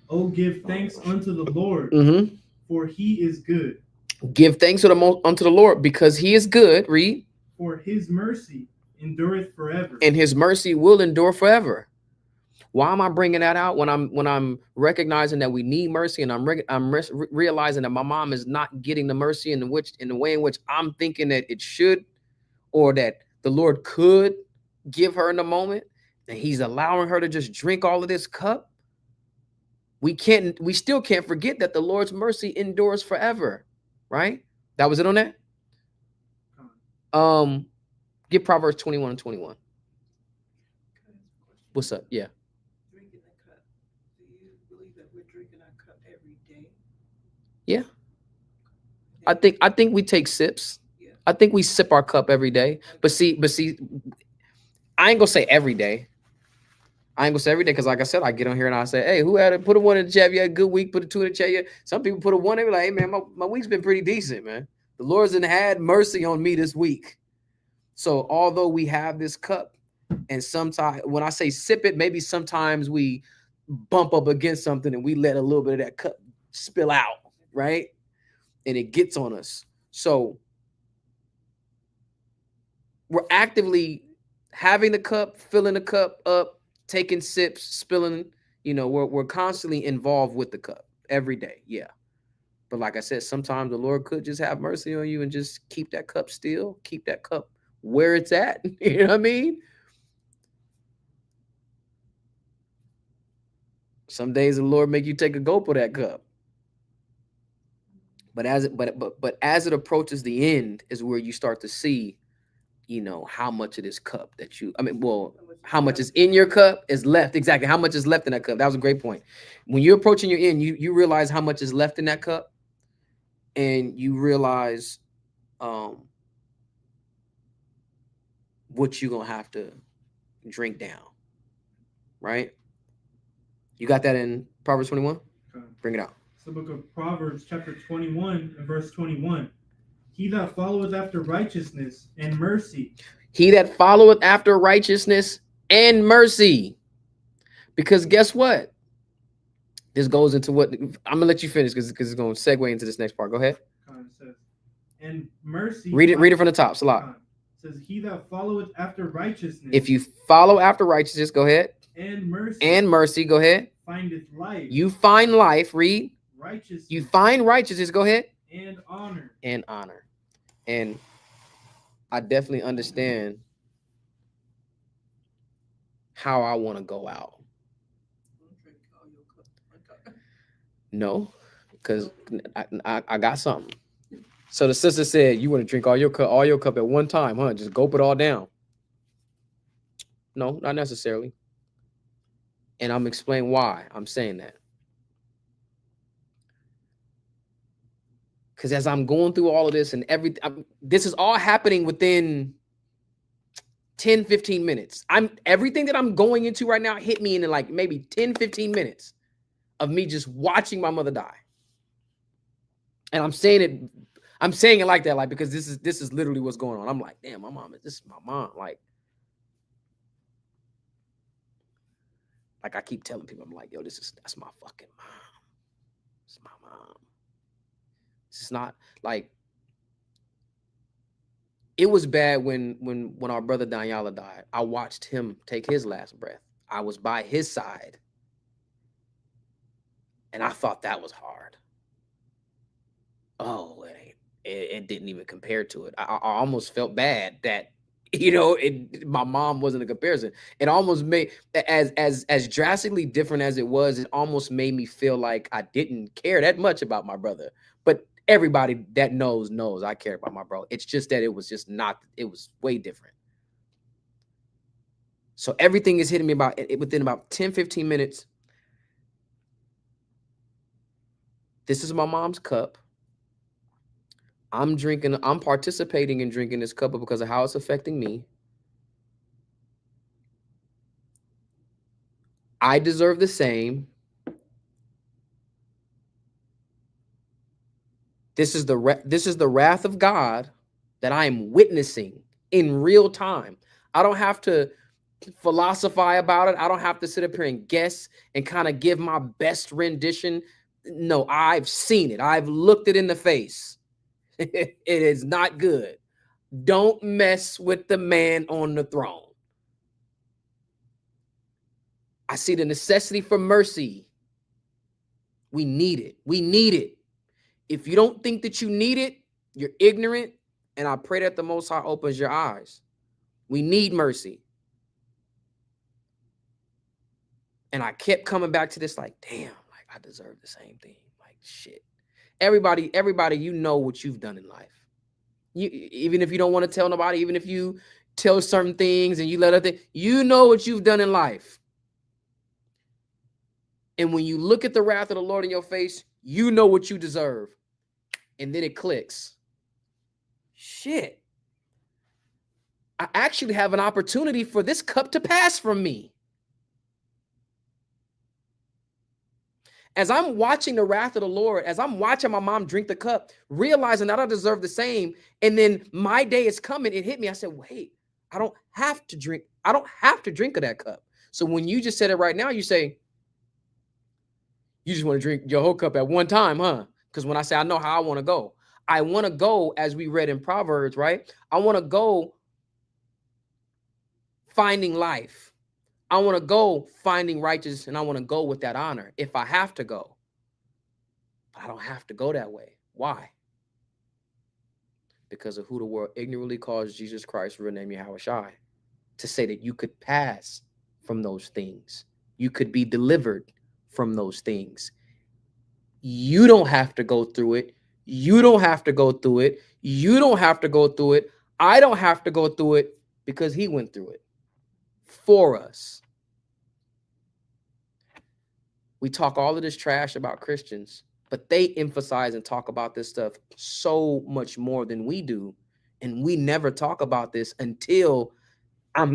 [SPEAKER 2] Oh, give thanks unto the Lord, for he is good.
[SPEAKER 1] Give thanks unto the Lord, because he is good. Read.
[SPEAKER 2] For his mercy endureth forever.
[SPEAKER 1] And his mercy will endure forever. Why am I bringing that out when I'm recognizing that we need mercy, and I'm realizing that my mom is not getting the mercy in the way in which I'm thinking that it should, or that the Lord could give her in the moment, and he's allowing her to just drink all of this cup? We still can't forget that the Lord's mercy endures forever, right? That was it on that. Get Proverbs 21 and 21. What's up? Yeah.
[SPEAKER 3] Drinking the cup. Do you believe that we're drinking our cup every day?
[SPEAKER 1] Yeah. I think we take sips. I think we sip our cup every day. But see, I ain't gonna say every day. I ain't gonna say every day because, like I said, I get on here and I say, "Hey, who had it? Put a 1 in the chat. You had a good week. Put a 2 in the chat. Yeah." Some people put a 1. They be like, "Hey, man, my week's been pretty decent, man. The Lord's had mercy on me this week." So although we have this cup, and sometimes when I say sip it, maybe sometimes we bump up against something and we let a little bit of that cup spill out, right? And it gets on us. So we're actively having the cup, filling the cup up, taking sips, spilling, we're constantly involved with the cup every day. Yeah. But like I said, sometimes the Lord could just have mercy on you and just keep that cup still, keep that cup where it's at. You know what I mean? Some days the Lord make you take a gulp of that cup. But as it approaches the end is where you start to see, how much of this cup how much is in your cup is left. Exactly. How much is left in that cup. That was a great point. When you're approaching your end, you realize how much is left in that cup, and you realize what you're going to have to drink down. Right? You got that in Proverbs 21? Okay. Bring it out.
[SPEAKER 2] It's the book of Proverbs, chapter 21 and verse 21. He that followeth after righteousness and mercy.
[SPEAKER 1] He that followeth after righteousness and mercy. Because guess what? This goes into what I'm going to let you finish because it's going to segue into this next part. Go ahead.
[SPEAKER 2] It says, and mercy.
[SPEAKER 1] Read it from the top. It's a lot.
[SPEAKER 2] It says, he that followeth after righteousness.
[SPEAKER 1] If you follow after righteousness, go ahead.
[SPEAKER 2] And mercy.
[SPEAKER 1] And mercy, go ahead.
[SPEAKER 2] Findeth life.
[SPEAKER 1] You find life. Read.
[SPEAKER 2] Righteousness.
[SPEAKER 1] You find righteousness. Go ahead.
[SPEAKER 2] And honor.
[SPEAKER 1] And honor. And I definitely understand how I want to go out. No, because I got something. So the sister said, you want to drink all your cup at one time, huh? Just gulp it all down. No, not necessarily. And I'm explaining why I'm saying that. Because as I'm going through all of this and this is all happening within 10, 15 minutes. Everything that I'm going into right now hit me in like maybe 10, 15 minutes of me just watching my mother die. And I'm saying it like that, like, because this is literally what's going on. I'm like, damn, this is my mom. Like I keep telling people, I'm like, yo, that's my fucking mom. It's my mom. It's not like, it was bad when our brother Daniela died. I watched him take his last breath. I was by his side. And I thought that was hard. Oh, it didn't even compare to it. I almost felt bad that, my mom wasn't a comparison. It almost made, as drastically different as it was, it almost made me feel like I didn't care that much about my brother. But everybody that knows I care about my bro. It's just that it was way different. So everything is hitting me within about 10, 15 minutes. This is my mom's cup. I'm participating in drinking this cup because of how it's affecting me. I deserve the same. This is the wrath of God that I am witnessing in real time. I don't have to philosophize about it. I don't have to sit up here and guess and kind of give my best rendition. No, I've seen it. I've looked it in the face. It is not good. Don't mess with the man on the throne. I see the necessity for mercy. We need it. We need it. If you don't think that you need it, you're ignorant. And I pray that the Most High opens your eyes. We need mercy. And I kept coming back to this like, damn, like I deserve the same thing. Like, shit. Everybody, you know what you've done in life. Even if you don't want to tell nobody, even if you tell certain things and you let other things, you know what you've done in life. And when you look at the wrath of the Lord in your face, you know what you deserve. And then it clicks. Shit. I actually have an opportunity for this cup to pass from me. As I'm watching the wrath of the Lord, as I'm watching my mom drink the cup, realizing that I deserve the same, and then my day is coming, it hit me. I said, wait, I don't have to drink. I don't have to drink of that cup. So when you just said it right now, you say, you just want to drink your whole cup at one time, huh? Because when I say I know how I want to go, I want to go, as we read in Proverbs, right? I want to go finding life. I want to go finding righteousness, and I want to go with that honor if I have to go. But I don't have to go that way. Why? Because of who the world ignorantly calls Jesus Christ, real name Yahushua, to say that you could pass from those things. You could be delivered from those things. You don't have to go through it. You don't have to go through it. You don't have to go through it. I don't have to go through it because he went through it for us. We talk all of this trash about Christians, but they emphasize and talk about this stuff so much more than we do. And we never talk about this until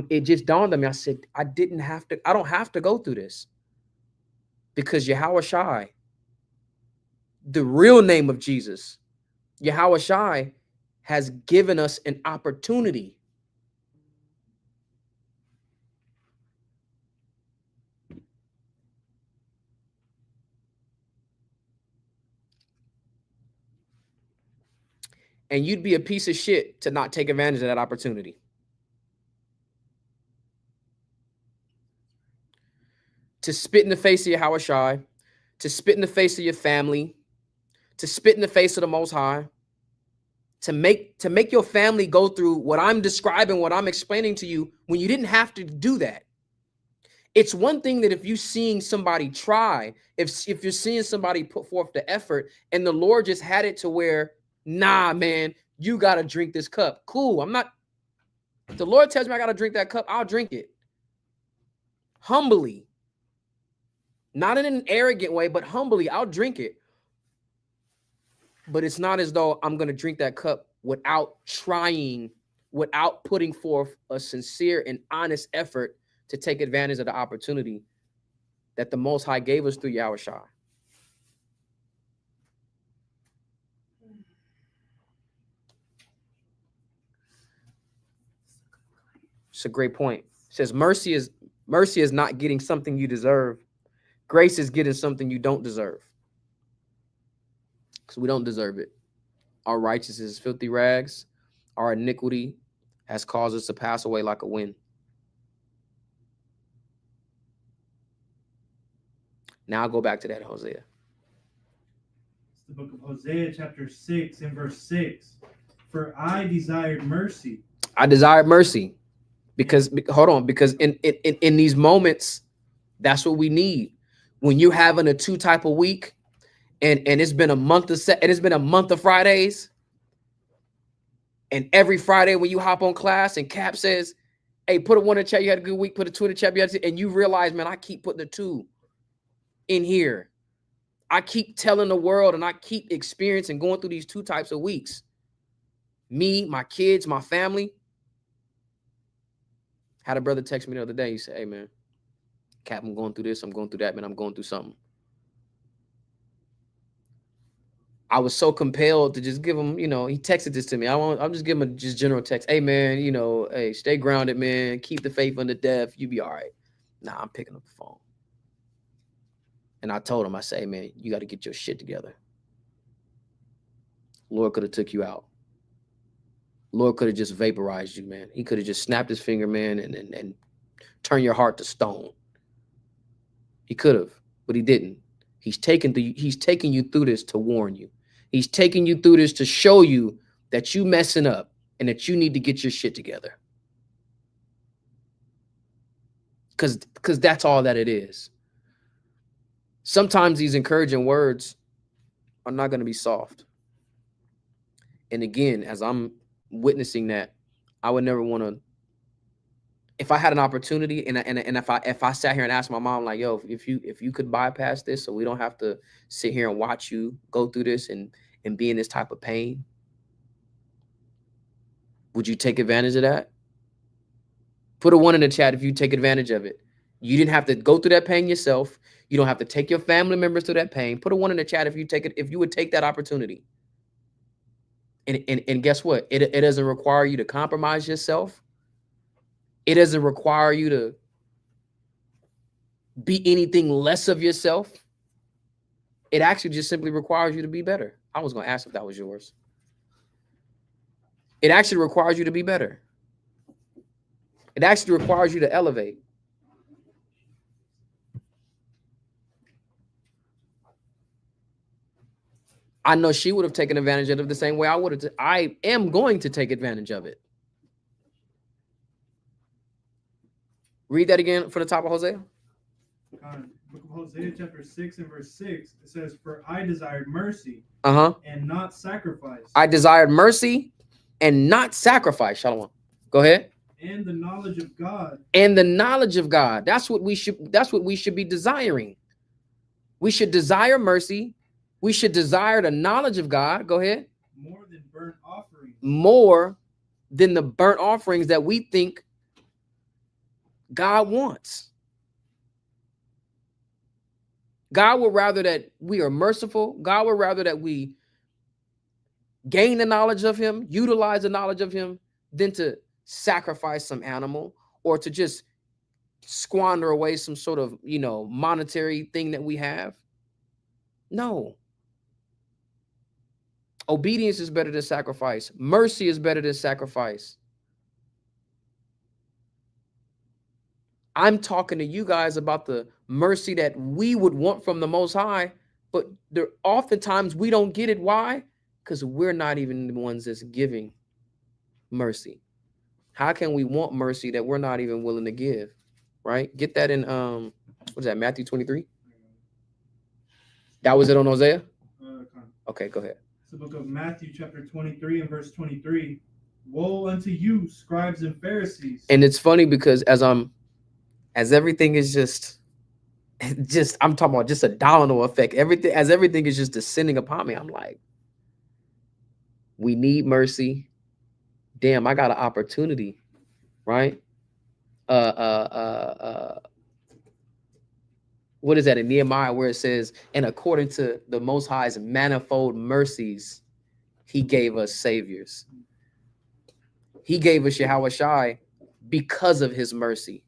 [SPEAKER 1] it just dawned on me. I said, I don't have to go through this. Because Yahushua, the real name of Jesus, Yahushua, has given us an opportunity. And you'd be a piece of shit to not take advantage of that opportunity. To spit in the face of Yahushua, to spit in the face of your family, to spit in the face of the Most High, to make your family go through what I'm describing, what I'm explaining to you, when you didn't have to do that. It's one thing that if you're seeing somebody try, if you're seeing somebody put forth the effort, and the Lord just had it to where, nah, man, you got to drink this cup. Cool. If the Lord tells me I got to drink that cup, I'll drink it. Humbly. Not in an arrogant way, but humbly, I'll drink it. But it's not as though I'm going to drink that cup without trying, without putting forth a sincere and honest effort to take advantage of the opportunity that the Most High gave us through Yahushua. It's a great point. It says mercy is not getting something you deserve. Grace is getting something you don't deserve. Because we don't deserve it. Our righteousness is filthy rags. Our iniquity has caused us to pass away like a wind. Now I'll go back to that Hosea.
[SPEAKER 2] It's the book of Hosea, chapter 6 and verse 6. For I desired mercy.
[SPEAKER 1] I desired mercy. Because in these moments, that's what we need. When you're having a 2 type of week, and it's been a month of Fridays, and every Friday when you hop on class and Cap says, hey, put a 1 in the chat, you had a good week, put a 2 in the chat, and you realize, man, I keep putting a 2 in here. I keep telling the world, and I keep experiencing going through these 2 types of weeks. Me, my kids, my family. Had a brother text me the other day. He said, hey, man, Cap, I'm going through this. I'm going through that, man. I'm going through something. I was so compelled to just give him, he texted this to me. I'm just giving him a just general text. Hey, man, hey, stay grounded, man. Keep the faith unto death. You be all right. Nah, I'm picking up the phone. And I told him, I say, hey, man, you got to get your shit together. Lord could have took you out. Lord could have just vaporized you, man. He could have just snapped his finger, man, and turned your heart to stone. He could have, but he didn't. He's taking you through this to warn you. He's taking you through this to show you that you messing up and that you need to get your shit together. Because that's all that it is. Sometimes these encouraging words are not going to be soft. And again, as I'm witnessing that, I would never want to, if I had an opportunity and if I sat here and asked my mom, like, yo, if you could bypass this so we don't have to sit here and watch you go through this, and and be in this type of pain? Would you take advantage of that? Put a 1 in the chat if you take advantage of it. You didn't have to go through that pain yourself. You don't have to take your family members through that pain. Put a 1 in the chat if you take it, if you would take that opportunity. And guess what? It doesn't require you to compromise yourself. It doesn't require you to be anything less of yourself. It actually just simply requires you to be better. I was going to ask if that was yours. It actually requires you to be better. It actually requires you to elevate. I know she would have taken advantage of it the same way I would have. I am going to take advantage of it. Read that again from the top of Hosea.
[SPEAKER 2] Book of Hosea, chapter 6 and verse 6. It says, "For I desired mercy and not sacrifice." I
[SPEAKER 1] desired mercy and not sacrifice. Shalom. Go ahead.
[SPEAKER 2] And the knowledge of God.
[SPEAKER 1] And the knowledge of God. That's what we should be desiring. We should desire mercy. We should desire the knowledge of God. Go ahead.
[SPEAKER 2] More than burnt offerings.
[SPEAKER 1] More than the burnt offerings that we think God wants. God would rather that we are merciful. God would rather that we gain the knowledge of him, utilize the knowledge of him, than to sacrifice some animal or to just squander away some sort of, monetary thing that we have. No. Obedience is better than sacrifice. Mercy is better than sacrifice. I'm talking to you guys about the mercy that we would want from the Most High, but oftentimes we don't get it. Why? Because we're not even the ones that's giving mercy. How can we want mercy that we're not even willing to give? Right? Get that in what is that, Matthew 23? That was it on Hosea? Okay, go ahead.
[SPEAKER 2] It's the book of Matthew, chapter 23 and verse 23. "Woe unto you, scribes and Pharisees."
[SPEAKER 1] And it's funny because as everything is just I'm talking about just a domino effect. Everything is just descending upon me. I'm like, we need mercy. Damn, I got an opportunity, right? What is that in Nehemiah where it says, and according to the Most High's manifold mercies, he gave us saviors. He gave us Yahweh Shai because of his mercy.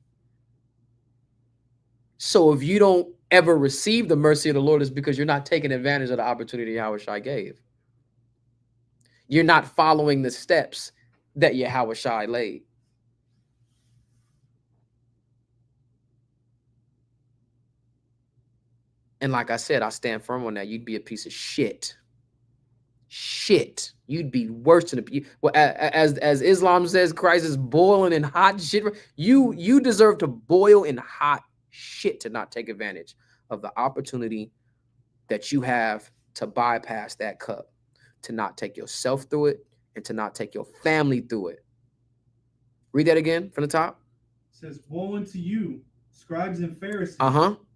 [SPEAKER 1] So if you don't ever receive the mercy of the Lord, it's because you're not taking advantage of the opportunity Yahweh Shai gave. You're not following the steps that Yahweh Shai laid. And like I said, I stand firm on that. You'd be a piece of shit. Shit. You'd be worse than as Islam says, Christ is boiling in hot shit. You deserve to boil in hot shit to not take advantage of the opportunity that you have to bypass that cup, to not take yourself through it, and to not take your family through it. Read that again from the top.
[SPEAKER 2] It says, "Woe unto you, scribes and Pharisees,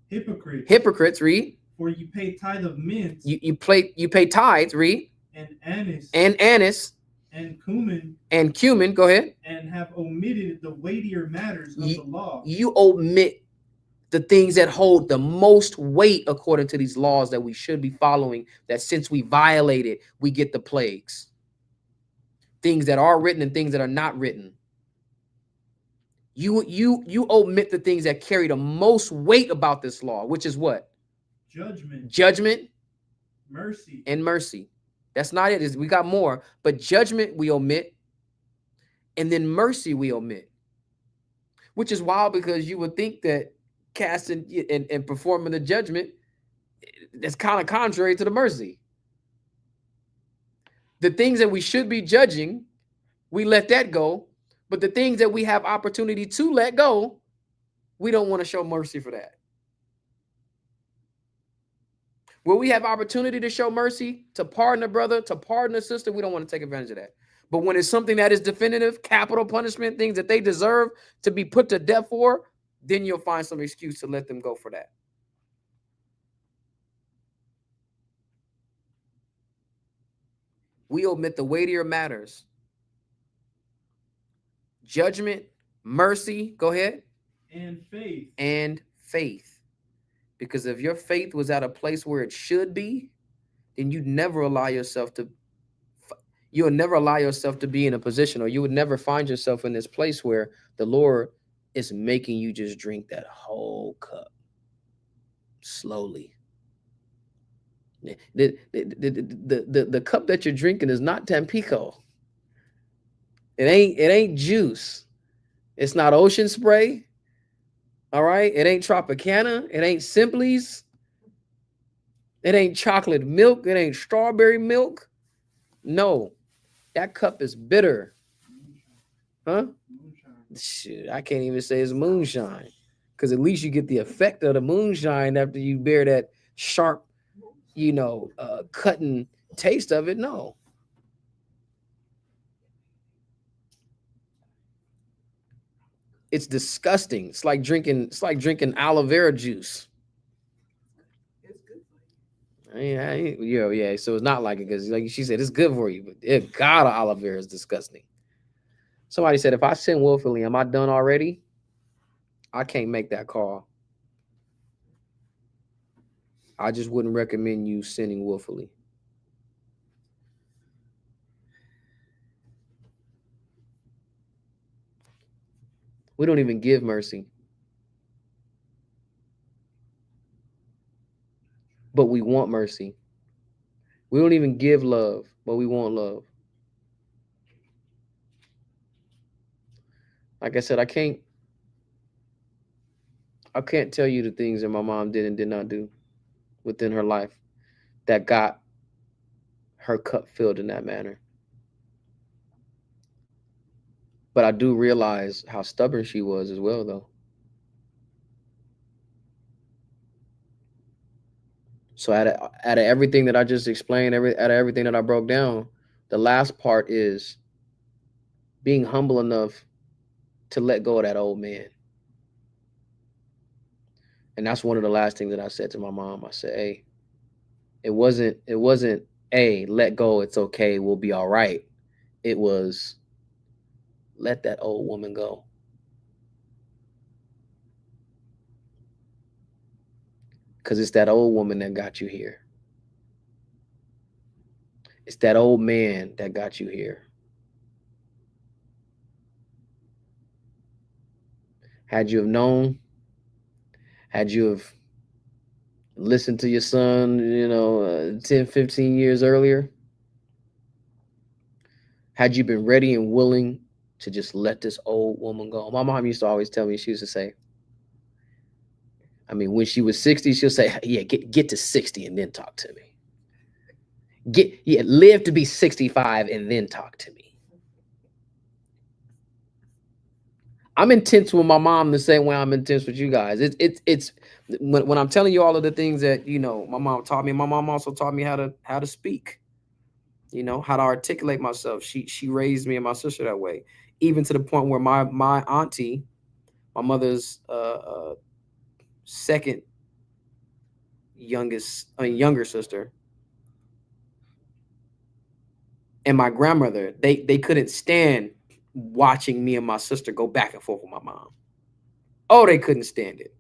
[SPEAKER 2] hypocrites."
[SPEAKER 1] Hypocrites, read.
[SPEAKER 2] "For you pay tithe of mint."
[SPEAKER 1] You pay tithes, read.
[SPEAKER 2] "And anise."
[SPEAKER 1] And anise.
[SPEAKER 2] "And cumin."
[SPEAKER 1] And cumin, go ahead.
[SPEAKER 2] "And have omitted the weightier matters of the law."
[SPEAKER 1] You omit the things that hold the most weight according to these laws that we should be following, that since we violate it, we get the plagues. Things that are written and things that are not written. You omit the things that carry the most weight about this law, which is what? Judgment.
[SPEAKER 2] Mercy.
[SPEAKER 1] And mercy. That's not it. We got more, but judgment we omit, and then mercy we omit. Which is wild, because you would think that casting and performing the judgment, that's kind of contrary to the mercy. The things that we should be judging, we let that go. But the things that we have opportunity to let go, we don't want to show mercy for that. Where we have opportunity to show mercy, to pardon a brother, to pardon a sister, we don't want to take advantage of that. But when it's something that is definitive, capital punishment, things that they deserve to be put to death for, then you'll find some excuse to let them go for that. We omit the weightier matters. Judgment, mercy, go ahead.
[SPEAKER 2] And faith.
[SPEAKER 1] And faith. Because if your faith was at a place where it should be, then you'll never allow yourself to be in a position, or you would never find yourself in this place where the Lord is making you just drink that whole cup slowly. The cup that you're drinking is not Tampico. It ain't juice. It's not Ocean Spray. All right. It ain't Tropicana. It ain't Simply's. It ain't chocolate milk. It ain't strawberry milk. No, that cup is bitter. Huh? Shit, I can't even say it's moonshine, because at least you get the effect of the moonshine after you bear that sharp, cutting taste of it. No. It's disgusting. It's like drinking aloe vera juice. Yeah. So it's not like it, because like she said, it's good for you, but God, aloe vera is disgusting. Somebody said, if I sin willfully, am I done already? I can't make that call. I just wouldn't recommend you sinning willfully. We don't even give mercy, but we want mercy. We don't even give love, but we want love. Like I said, I can't tell you the things that my mom did and did not do within her life that got her cup filled in that manner. But I do realize how stubborn she was as well, though. So out of everything that I just explained, out of everything that I broke down, the last part is being humble enough to let go of that old man. And that's one of the last things that I said to my mom. I said, hey, it wasn't, hey, let go, it's okay, we'll be all right. It was, let that old woman go. Because it's that old woman that got you here. It's that old man that got you here. Had you have known, had you have listened to your son, 10, 15 years earlier, had you been ready and willing to just let this old woman go. My mom used to always tell me, she used to say, when she was 60, she'll say, yeah, get to 60 and then talk to me. Live to be 65 and then talk to me. I'm intense with my mom the same way I'm intense with you guys. It's when I'm telling you all of the things that, my mom taught me, my mom also taught me how to speak, how to articulate myself. She raised me and my sister that way, even to the point where my auntie, my mother's second younger sister, and my grandmother, they couldn't stand watching me and my sister go back and forth with my mom. Oh, they couldn't stand it.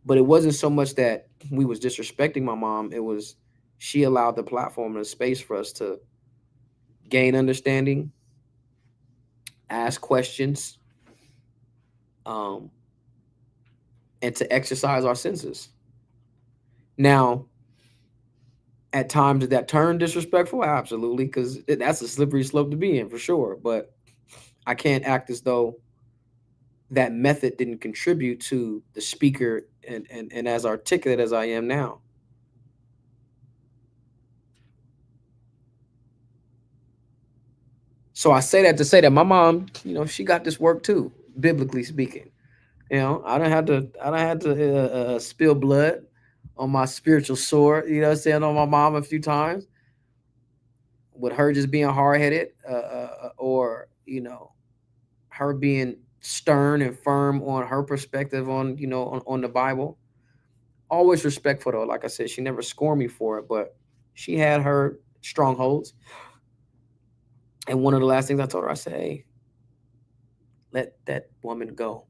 [SPEAKER 1] But it wasn't so much that we was disrespecting my mom. It was, she allowed the platform and the space for us to gain understanding, ask questions, and to exercise our senses. Now, at times did that turn disrespectful? Absolutely, because that's a slippery slope to be in, for sure. But I can't act as though that method didn't contribute to the speaker and as articulate as I am now. So I say that to say that my mom, she got this work too, biblically speaking. I don't have to spill blood on my spiritual sword, on my mom a few times, with her just being hard-headed, or her being stern and firm on her perspective on on the Bible. Always respectful though. Like I said, she never scorned me for it, but She had her strongholds. And one of the last things I told her, I said, hey, let that woman go.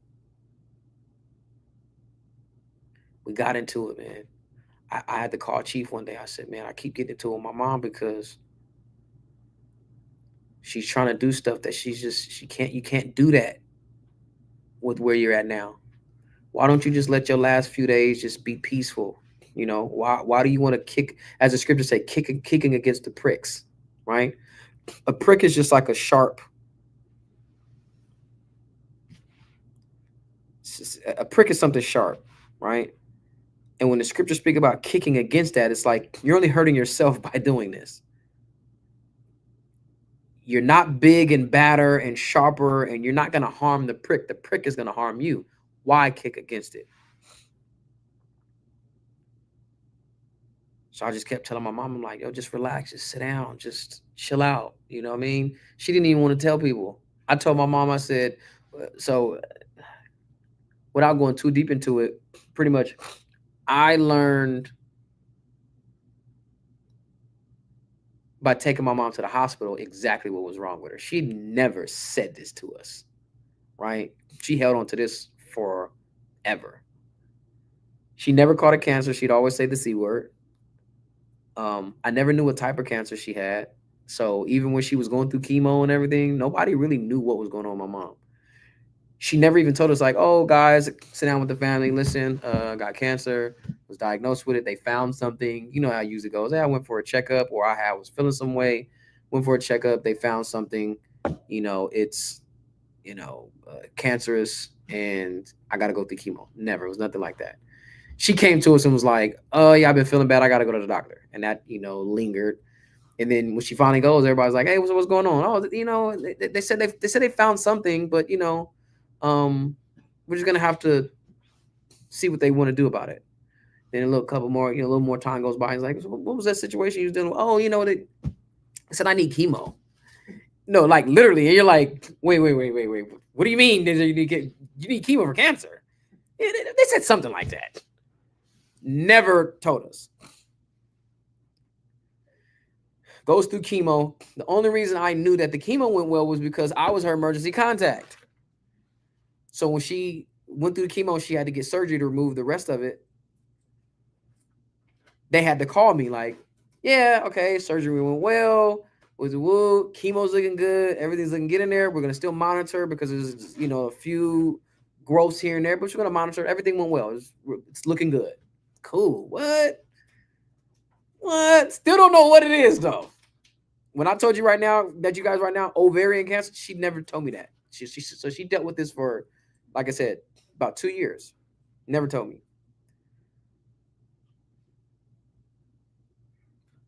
[SPEAKER 1] We got into it, man. I had to call Chief one day. I said, man, I keep getting into it with my mom because she's trying to do stuff that you can't do that with where you're at now. Why don't you just let your last few days just be peaceful? You know, why do you want to kick, as the scriptures say, kicking against the pricks, right? A prick is just like a sharp, a prick is something sharp, right? And when the scriptures speak about kicking against that, it's like you're only hurting yourself by doing this. You're not big and badder and sharper, and you're not going to harm the prick. The prick is going to harm you. Why kick against it? So I just kept telling my mom, I'm like, yo, just relax, just sit down, just chill out. You know what I mean? She didn't even want to tell people. I told my mom, I said, so without going too deep into it, pretty much I learned by taking my mom to the hospital exactly what was wrong with her. She never said this to us, right? She held on to this forever. She never caught a cancer. She'd always say the C word. I never knew what type of cancer she had. So even when she was going through chemo and everything, nobody really knew what was going on with my mom. She never even told us like, oh, guys, sit down with the family. Listen, got cancer, was diagnosed with it. They found something. You know how it usually goes. Hey, I went for a checkup, or I was feeling some way, went for a checkup. They found something, it's, cancerous, and I got to go through chemo. Never. It was nothing like that. She came to us and was like, oh, yeah, I've been feeling bad. I got to go to the doctor. And that, lingered. And then when she finally goes, everybody's like, hey, what's going on? Oh, they said they found something, but, we're just going to have to see what they want to do about it. Then a little more time goes by. He's like, what was that situation you was dealing with? Oh, they said, I need chemo. No, like literally. And you're like, wait. What do you mean? You need chemo for cancer? Yeah, they said something like that. Never told us. Goes through chemo. The only reason I knew that the chemo went well was because I was her emergency contact. So when she went through the chemo, she had to get surgery to remove the rest of it. They had to call me like, yeah, okay, surgery went well. Chemo's looking good. Everything's looking good in there. We're going to still monitor because there's, a few growths here and there, but we're going to monitor. Everything went well. It's looking good. Cool. What? Still don't know what it is, though. When I told you right now, ovarian cancer, she never told me that. So she dealt with this for, like I said, about 2 years. Never told me.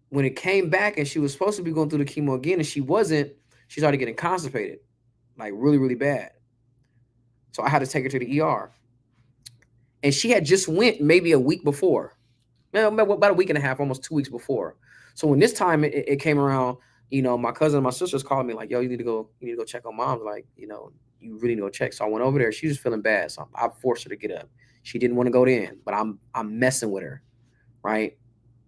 [SPEAKER 1] When it came back and she was supposed to be going through the chemo again and she wasn't, she started getting constipated, like really, really bad. So I had to take her to the ER. And she had just went maybe a week before. About a week and a half, almost 2 weeks before. So when this time it came around, my cousin and my sisters called me like, yo, you need to go check on mom. Like, you really need to go check. So I went over there. She was feeling bad. So I forced her to get up. She didn't want to go in, but I'm messing with her, right?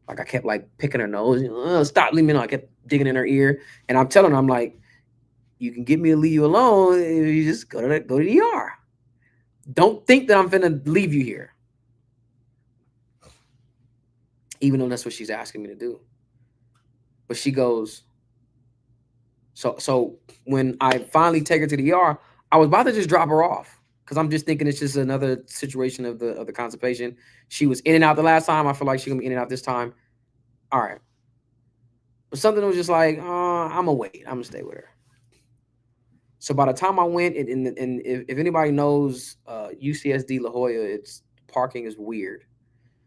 [SPEAKER 1] Like I kept like picking her nose, stop, leave me alone. I kept digging in her ear. And I'm telling her, I'm like, you can get me to leave you alone if you just go to the ER. Don't think that I'm finna leave you here. Even though that's what she's asking me to do. But she goes, so when I finally take her to the ER, I was about to just drop her off because I'm just thinking it's just another situation of the constipation. She was in and out the last time. I feel like she's gonna be in and out this time. All right. But something was just like, I'm gonna wait. I'm gonna stay with her. So by the time I went, and if anybody knows UCSD La Jolla, it's parking is weird.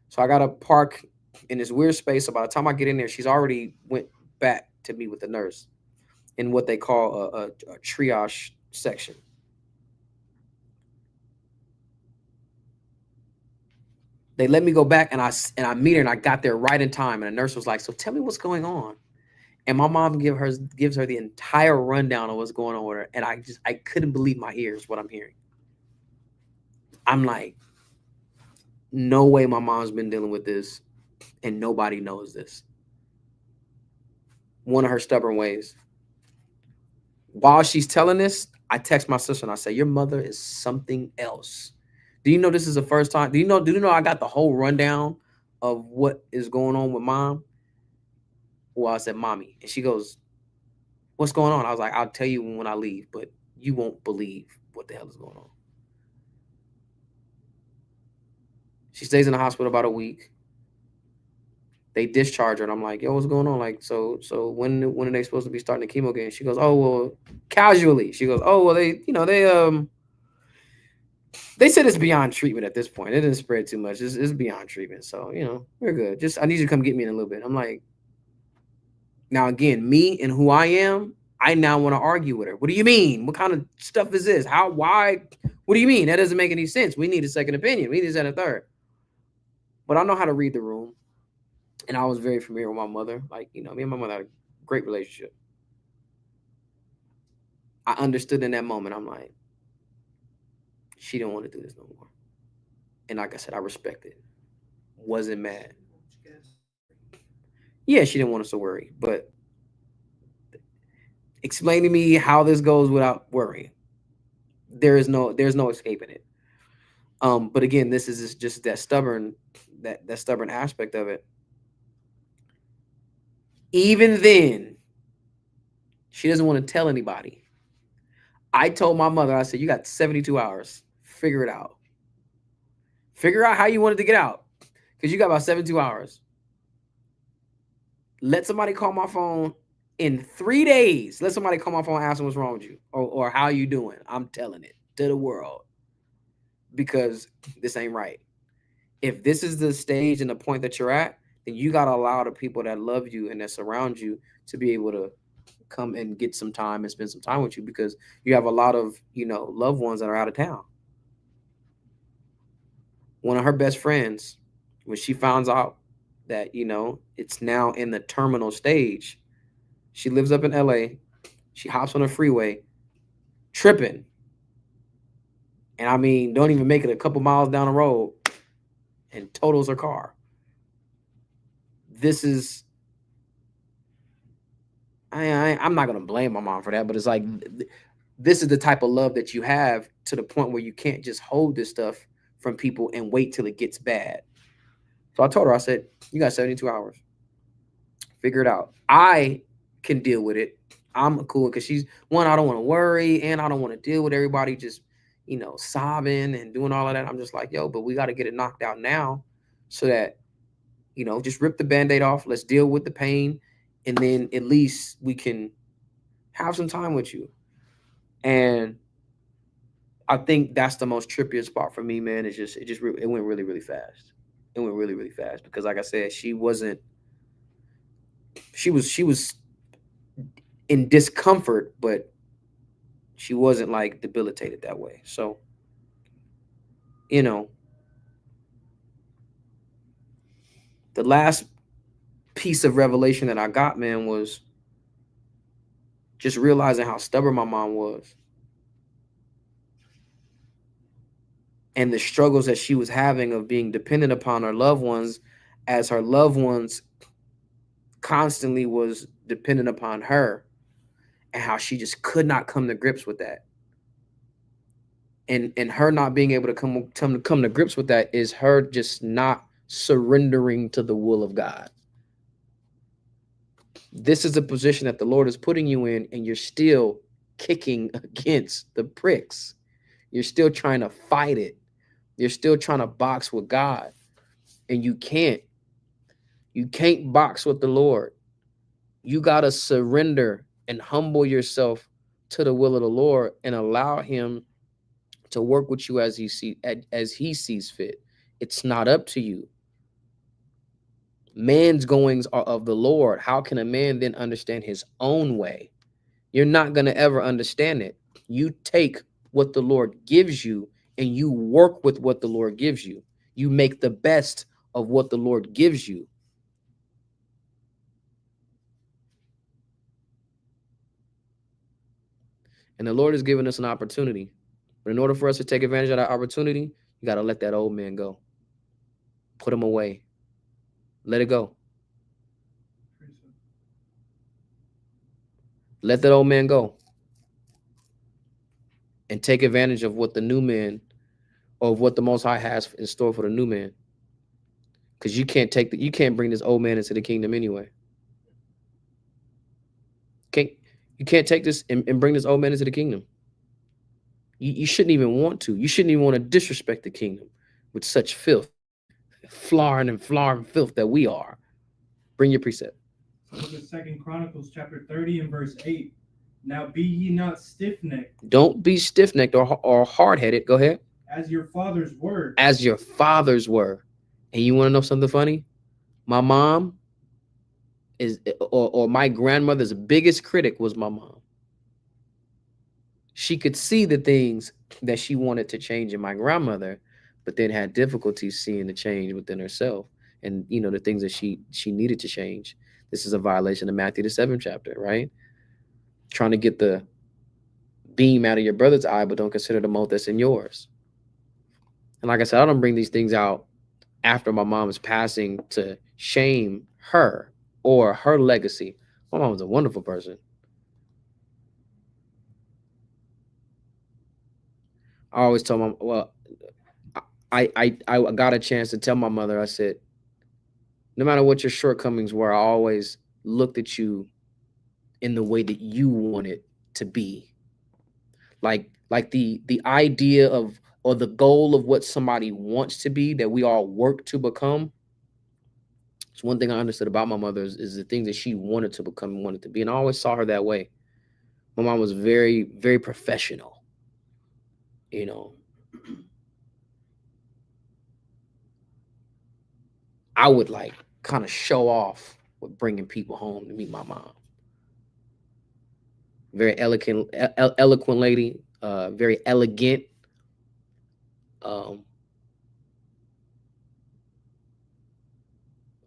[SPEAKER 1] So I gotta park in this weird space. So by the time I get in there, she's already went back to meet with the nurse in what they call a triage section. They let me go back and I meet her and I got there right in time. And the nurse was like, so tell me what's going on. And my mom gives her the entire rundown of what's going on with her. And I couldn't believe my ears, what I'm hearing. I'm like, no way my mom's been dealing with this and nobody knows this. one of her stubborn ways. While she's telling this, I text my sister and I say, your mother is something else. Do you know this is the first time? Do you know I got the whole rundown of what is going on with mom? Well, I said, mommy. And she goes, what's going on? I was like, I'll tell you when I leave, but you won't believe what the hell is going on. She stays in the hospital about a week. They discharge her, and I'm like, yo, what's going on? Like, so when are they supposed to be starting the chemo again? She goes, oh, well, casually. She goes, oh, well, they said it's beyond treatment at this point. It didn't spread too much. It's beyond treatment. So, we're good. Just, I need you to come get me in a little bit. I'm like, now again, me and who I am, I now want to argue with her. What do you mean? What kind of stuff is this? Why? What do you mean? That doesn't make any sense. We need a second opinion. We need a second, third. But I know how to read the room. And I was very familiar with my mother. Like, me and my mother had a great relationship. I understood in that moment. I'm like, she didn't want to do this no more. And like I said, I respect it. Wasn't mad. Yeah, she didn't want us to worry. But explain to me how this goes without worrying. There's no escaping it. But again, this is just that stubborn aspect of it. Even then, she doesn't want to tell anybody. I told my mother, I said, you got 72 hours. Figure it out. Figure out how you wanted to get out. Because you got about 72 hours. Let somebody call my phone in 3 days. Let somebody call my phone and ask them what's wrong with you. Or how you doing. I'm telling it to the world. Because this ain't right. If this is the stage and the point that you're at, then you got to allow the people that love you and that surround you to be able to come and get some time and spend some time with you, because you have a lot of, loved ones that are out of town. One of her best friends, when she finds out that, it's now in the terminal stage, she lives up in LA. She hops on a freeway, tripping. And I mean, don't even make it a couple miles down the road and totals her car. This is, I'm not going to blame my mom for that, but it's like, this is the type of love that you have to the point where you can't just hold this stuff from people and wait till it gets bad. So I told her, I said, you got 72 hours. Figure it out. I can deal with it. I'm cool because she's one, I don't want to worry, and I don't want to deal with everybody just, sobbing and doing all of that. I'm just like, yo, but we got to get it knocked out now so that, just rip the Band-Aid off. Let's deal with the pain. And then at least we can have some time with you. And I think that's the most trippiest part for me, man. It went really, really fast. It went really, really fast because, like I said, she was in discomfort, but she wasn't like debilitated that way. So, the last piece of revelation that I got, man, was just realizing how stubborn my mom was and the struggles that she was having of being dependent upon her loved ones, as her loved ones constantly was dependent upon her, and how she just could not come to grips with that. And her not being able to come to grips with that is her just not surrendering to the will of God. This is a position that the Lord is putting you in, and you're still kicking against the pricks. You're still trying to fight it. You're still trying to box with God, and you can't. You can't box with the Lord. You got to surrender and humble yourself to the will of the Lord and allow him to work with you as he sees fit. It's not up to you. Man's goings are of the Lord. How can a man then understand his own way? You're not going to ever understand it. You take what the Lord gives you and you work with what the Lord gives you. You make the best of what the Lord gives you. And the Lord has given us an opportunity. But in order for us to take advantage of that opportunity, you got to let that old man go. Put him away. Let it go. Let that old man go and take advantage of what the new man, or what the Most High has in store for the new man. Because you can't bring this old man into the kingdom anyway. You can't take this and bring this old man into the kingdom. You shouldn't even want to. You shouldn't even want to disrespect the kingdom with such filth, flaring filth that we are. Bring your precept.
[SPEAKER 2] Look at 2 Chronicles chapter 30 and verse 8. Now be ye not stiff-necked.
[SPEAKER 1] Don't be stiff-necked or hard-headed. Go ahead.
[SPEAKER 2] As your fathers were.
[SPEAKER 1] As your fathers were. And you want to know something funny? My mom is, or my grandmother's biggest critic was my mom. She could see the things that she wanted to change in my grandmother, but then had difficulty seeing the change within herself, and the things that she needed to change. This is a violation of Matthew the 7th chapter, right? Trying to get the beam out of your brother's eye, but don't consider the mote that's in yours. And like I said, I don't bring these things out after my mom's passing to shame her or her legacy. My mom was a wonderful person. I always tell mom, well, I got a chance to tell my mother, I said, no matter what your shortcomings were, I always looked at you in the way that you wanted to be. Like the idea of, or the goal of what somebody wants to be, that we all work to become. It's one thing I understood about my mother is the things that she wanted to become and wanted to be. And I always saw her that way. My mom was very, very professional. I would kind of show off with bringing people home to meet my mom. Very eloquent lady, very elegant.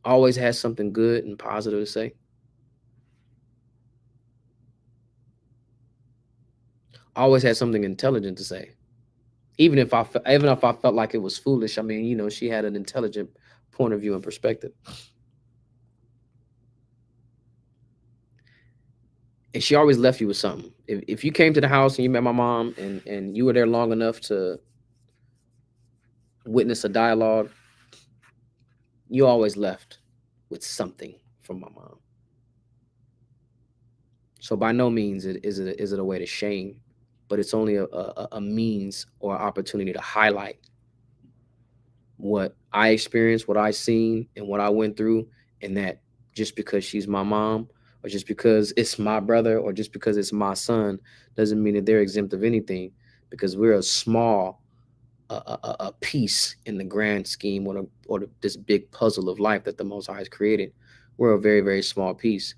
[SPEAKER 1] Always has something good and positive to say. Always had something intelligent to say. Even if I felt like it was foolish, I mean, she had an intelligent point of view and perspective. And she always left you with something. If you came to the house and you met my mom and you were there long enough to witness a dialogue, you always left with something from my mom. So by no means is it a way to shame, but it's only a means or opportunity to highlight what I experienced, what I seen, and what I went through. And that just because she's my mom, or just because it's my brother, or just because it's my son, doesn't mean that they're exempt of anything, because we're a small a piece in the grand scheme, or this big puzzle of life that the Most High has created. We're a very, very small piece.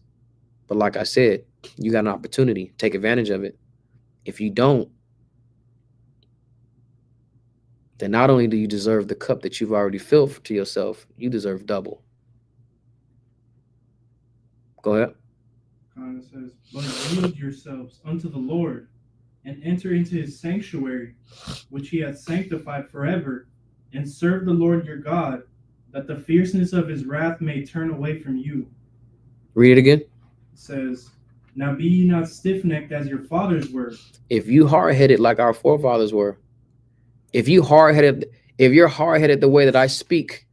[SPEAKER 1] But like I said, you got an opportunity, take advantage of it. If you don't, then not only do you deserve the cup that you've already filled to yourself, you deserve double. Go ahead.
[SPEAKER 2] It says, but yield yourselves unto the Lord, and enter into his sanctuary, which he hath sanctified forever, and serve the Lord your God, that the fierceness of his wrath may turn away from you.
[SPEAKER 1] Read it again.
[SPEAKER 2] It says, now be ye not stiff-necked as your fathers were.
[SPEAKER 1] If you hard-headed like our forefathers were, if you're hard-headed the way that I speak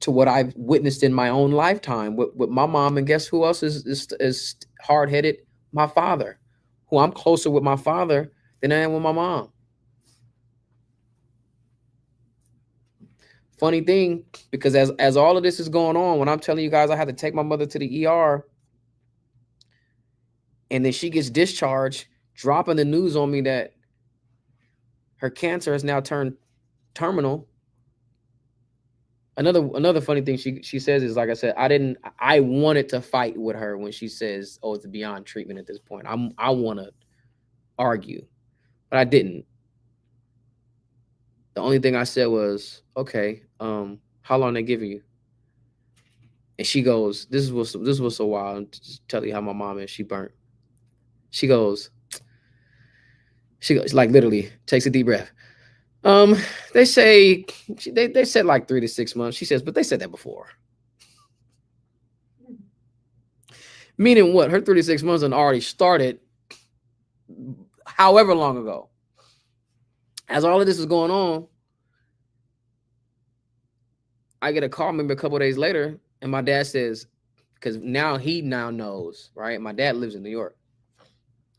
[SPEAKER 1] to what I've witnessed in my own lifetime with my mom, and guess who else is hard-headed? My father, who I'm closer with my father than I am with my mom. Funny thing, because as all of this is going on, when I'm telling you guys I had to take my mother to the ER, and then she gets discharged, dropping the news on me that her cancer has now turned terminal. Another funny thing she says is, like I said, I wanted to fight with her when she says, oh, it's beyond treatment at this point. I want to argue, but I didn't. The only thing I said was, okay, how long they giving you? And she goes, this was so wild. Just tell you how my mom is. She burnt. She goes, like, literally takes a deep breath. They say they said like 3 to 6 months. She says, but they said that before. Meaning what? Her 36 months and already started however long ago. As all of this is going on, I get a call maybe a couple of days later, and my dad says, because he now knows, right? My dad lives in New York.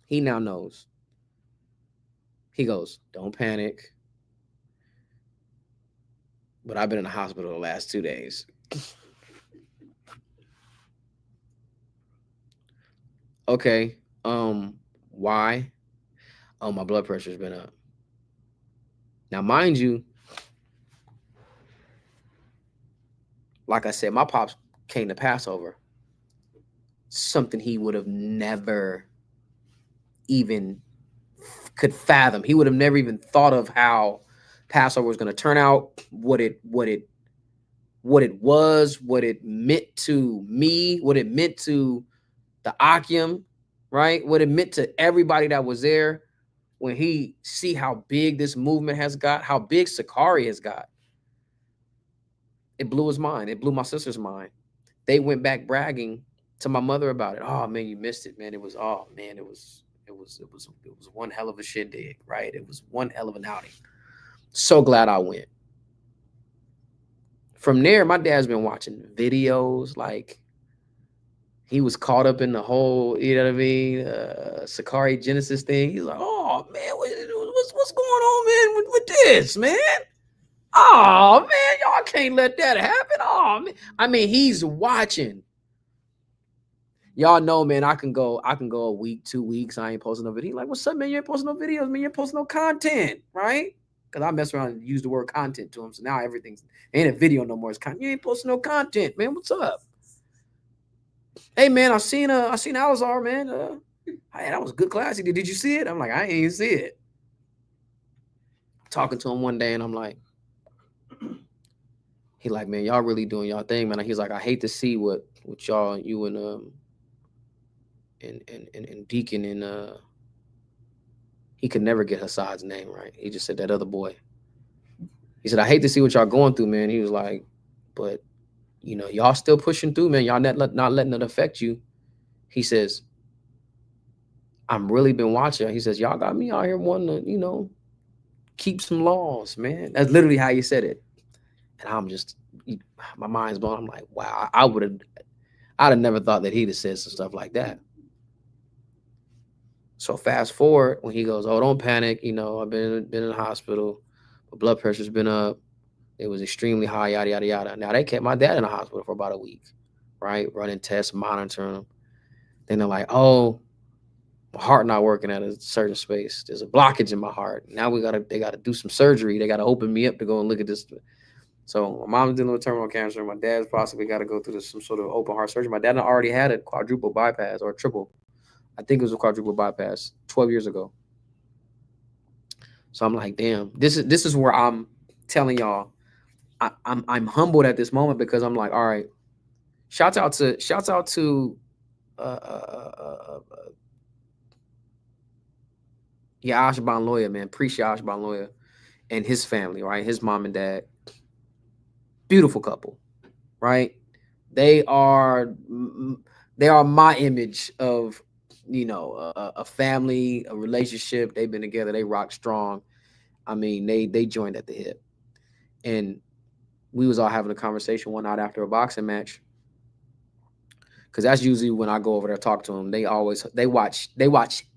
[SPEAKER 1] He now knows. He goes, don't panic. But I've been in the hospital the last 2 days. Okay. Why? Oh, my blood pressure's been up. Now, mind you, like I said, my pops came to Passover. Something he would have never even could fathom. He would have never even thought of how Passover was going to turn out, what it was, what it meant to me, what it meant to the Akim, right? What it meant to everybody that was there. When he see how big this movement has got, how big Sakari has got, it blew his mind. It blew my sister's mind. They went back bragging to my mother about it. Oh man, you missed it, man. It was one hell of a shindig, right? It was one hell of an outing. So glad I went. From there, my dad's been watching videos. Like, he was caught up in the whole, you know what I mean, Sakari Genesis thing. He's like, oh man, what's going on, man, with this, man? Oh man, y'all can't let that happen. Oh man, I mean, he's watching. Y'all know, man, I can go a week, 2 weeks. I ain't posting no video. He's like, what's up, man? You ain't posting no videos, man. You ain't posting no content, right? Because I mess around and use the word content to him. So now everything's ain't a video no more. It's content. You ain't posting no content, man. What's up? Hey man, I seen Alazar, man. Hey, that was a good class. Did you see it? I'm like, I ain't even see it. Talking to him one day, and I'm like, he like, man, y'all really doing y'all thing, man. He's like, I hate to see what y'all, you and Deacon and he could never get Hassad's name right. He just said that other boy. He said, I hate to see what y'all going through, man. He was like, but you know, y'all still pushing through, man. Y'all not letting it affect you. He says, I'm really been watching. He says, y'all got me out here wanting to, you know, keep some laws, man. That's literally how he said it. And I'm just, my mind's blown. I'm like, wow, I'd have never thought that he'd have said some stuff like that. So fast forward when he goes, oh, don't panic. You know, I've been in the hospital. My blood pressure's been up. It was extremely high, yada, yada, yada. Now, they kept my dad in the hospital for about a week, right? Running tests, monitoring him. Then they're like, oh, my heart not working at a certain space. There's a blockage in my heart. Now they gotta do some surgery. They gotta open me up to go and look at this. So my mom's dealing with terminal cancer. My dad's possibly got to go through some sort of open heart surgery. My dad already had a quadruple bypass or triple. I think it was a quadruple bypass 12 years ago. So I'm like, damn, this is where I'm telling y'all, I'm humbled at this moment, because I'm like, all right, shouts out to Yash Lawyer, man. Appreciate Yash Lawyer and his family, right? His mom and dad. Beautiful couple, right? They are my image of, you know, a family, a relationship. They've been together. They rock strong. I mean, they joined at the hip. And we was all having a conversation one night after a boxing match, because that's usually when I go over there to talk to them. They watch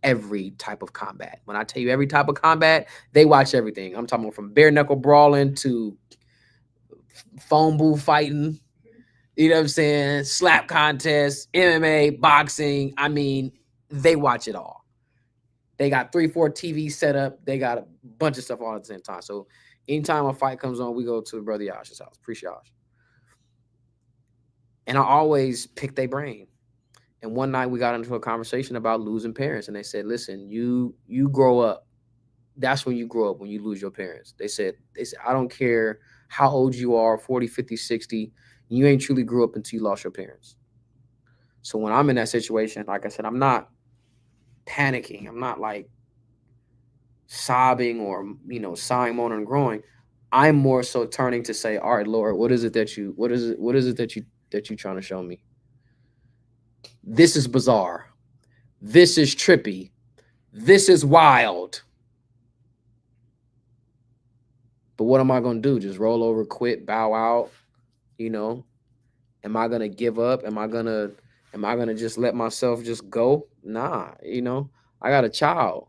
[SPEAKER 1] every type of combat. When I tell you every type of combat, they watch everything. I'm talking from bare knuckle brawling to phone booth fighting, you know what I'm saying, slap contests, MMA, boxing. I mean, they watch it all. They got 3-4 TVs set up. They got a bunch of stuff on at the same time. So anytime a fight comes on, we go to Brother Yash's house. Appreciate Yash. And I always pick their brain. And one night we got into a conversation about losing parents. And they said, listen, you grow up. That's when you grow up, when you lose your parents. They said, I don't care how old you are, 40, 50, 60, you ain't truly grew up until you lost your parents. So when I'm in that situation, like I said, I'm not panicking. I'm not like sobbing or, you know, sighing, moaning, and growing. I'm more so turning to say, all right, Lord, what is it that you trying to show me? This is bizarre. This is trippy. This is wild. But what am I going to do? Just roll over, quit, bow out? You know, am I going to give up? Am I going to just let myself just go? Nah, you know, I got a child.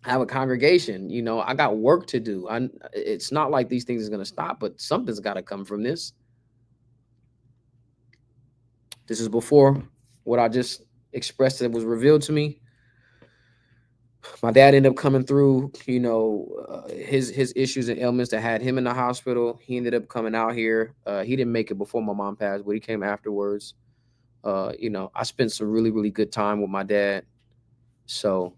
[SPEAKER 1] I have a congregation, you know, I got work to do. It's not like these things are going to stop, but something's got to come from this. This is before what I just expressed that was revealed to me. My dad ended up coming through, you know, his issues and ailments that had him in the hospital. He ended up coming out here. He didn't make it before my mom passed, but he came afterwards. You know, I spent some really, really good time with my dad. So,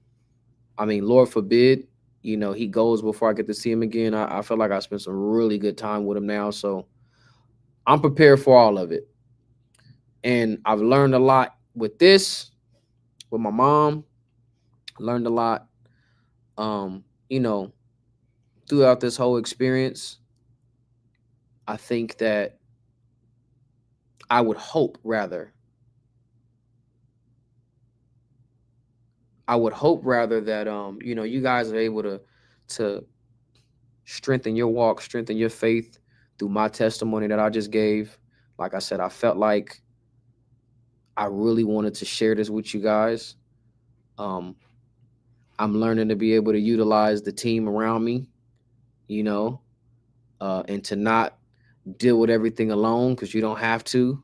[SPEAKER 1] I mean, Lord forbid, you know, he goes before I get to see him again. I feel like I spent some really good time with him now. So I'm prepared for all of it. And I've learned a lot with this, with my mom. Learned a lot, you know, throughout this whole experience. I think that I would hope rather that you know, you guys are able to strengthen your walk, strengthen your faith through my testimony that I just gave. Like I said, I felt like I really wanted to share this with you guys. I'm learning to be able to utilize the team around me, you know, and to not deal with everything alone, because you don't have to.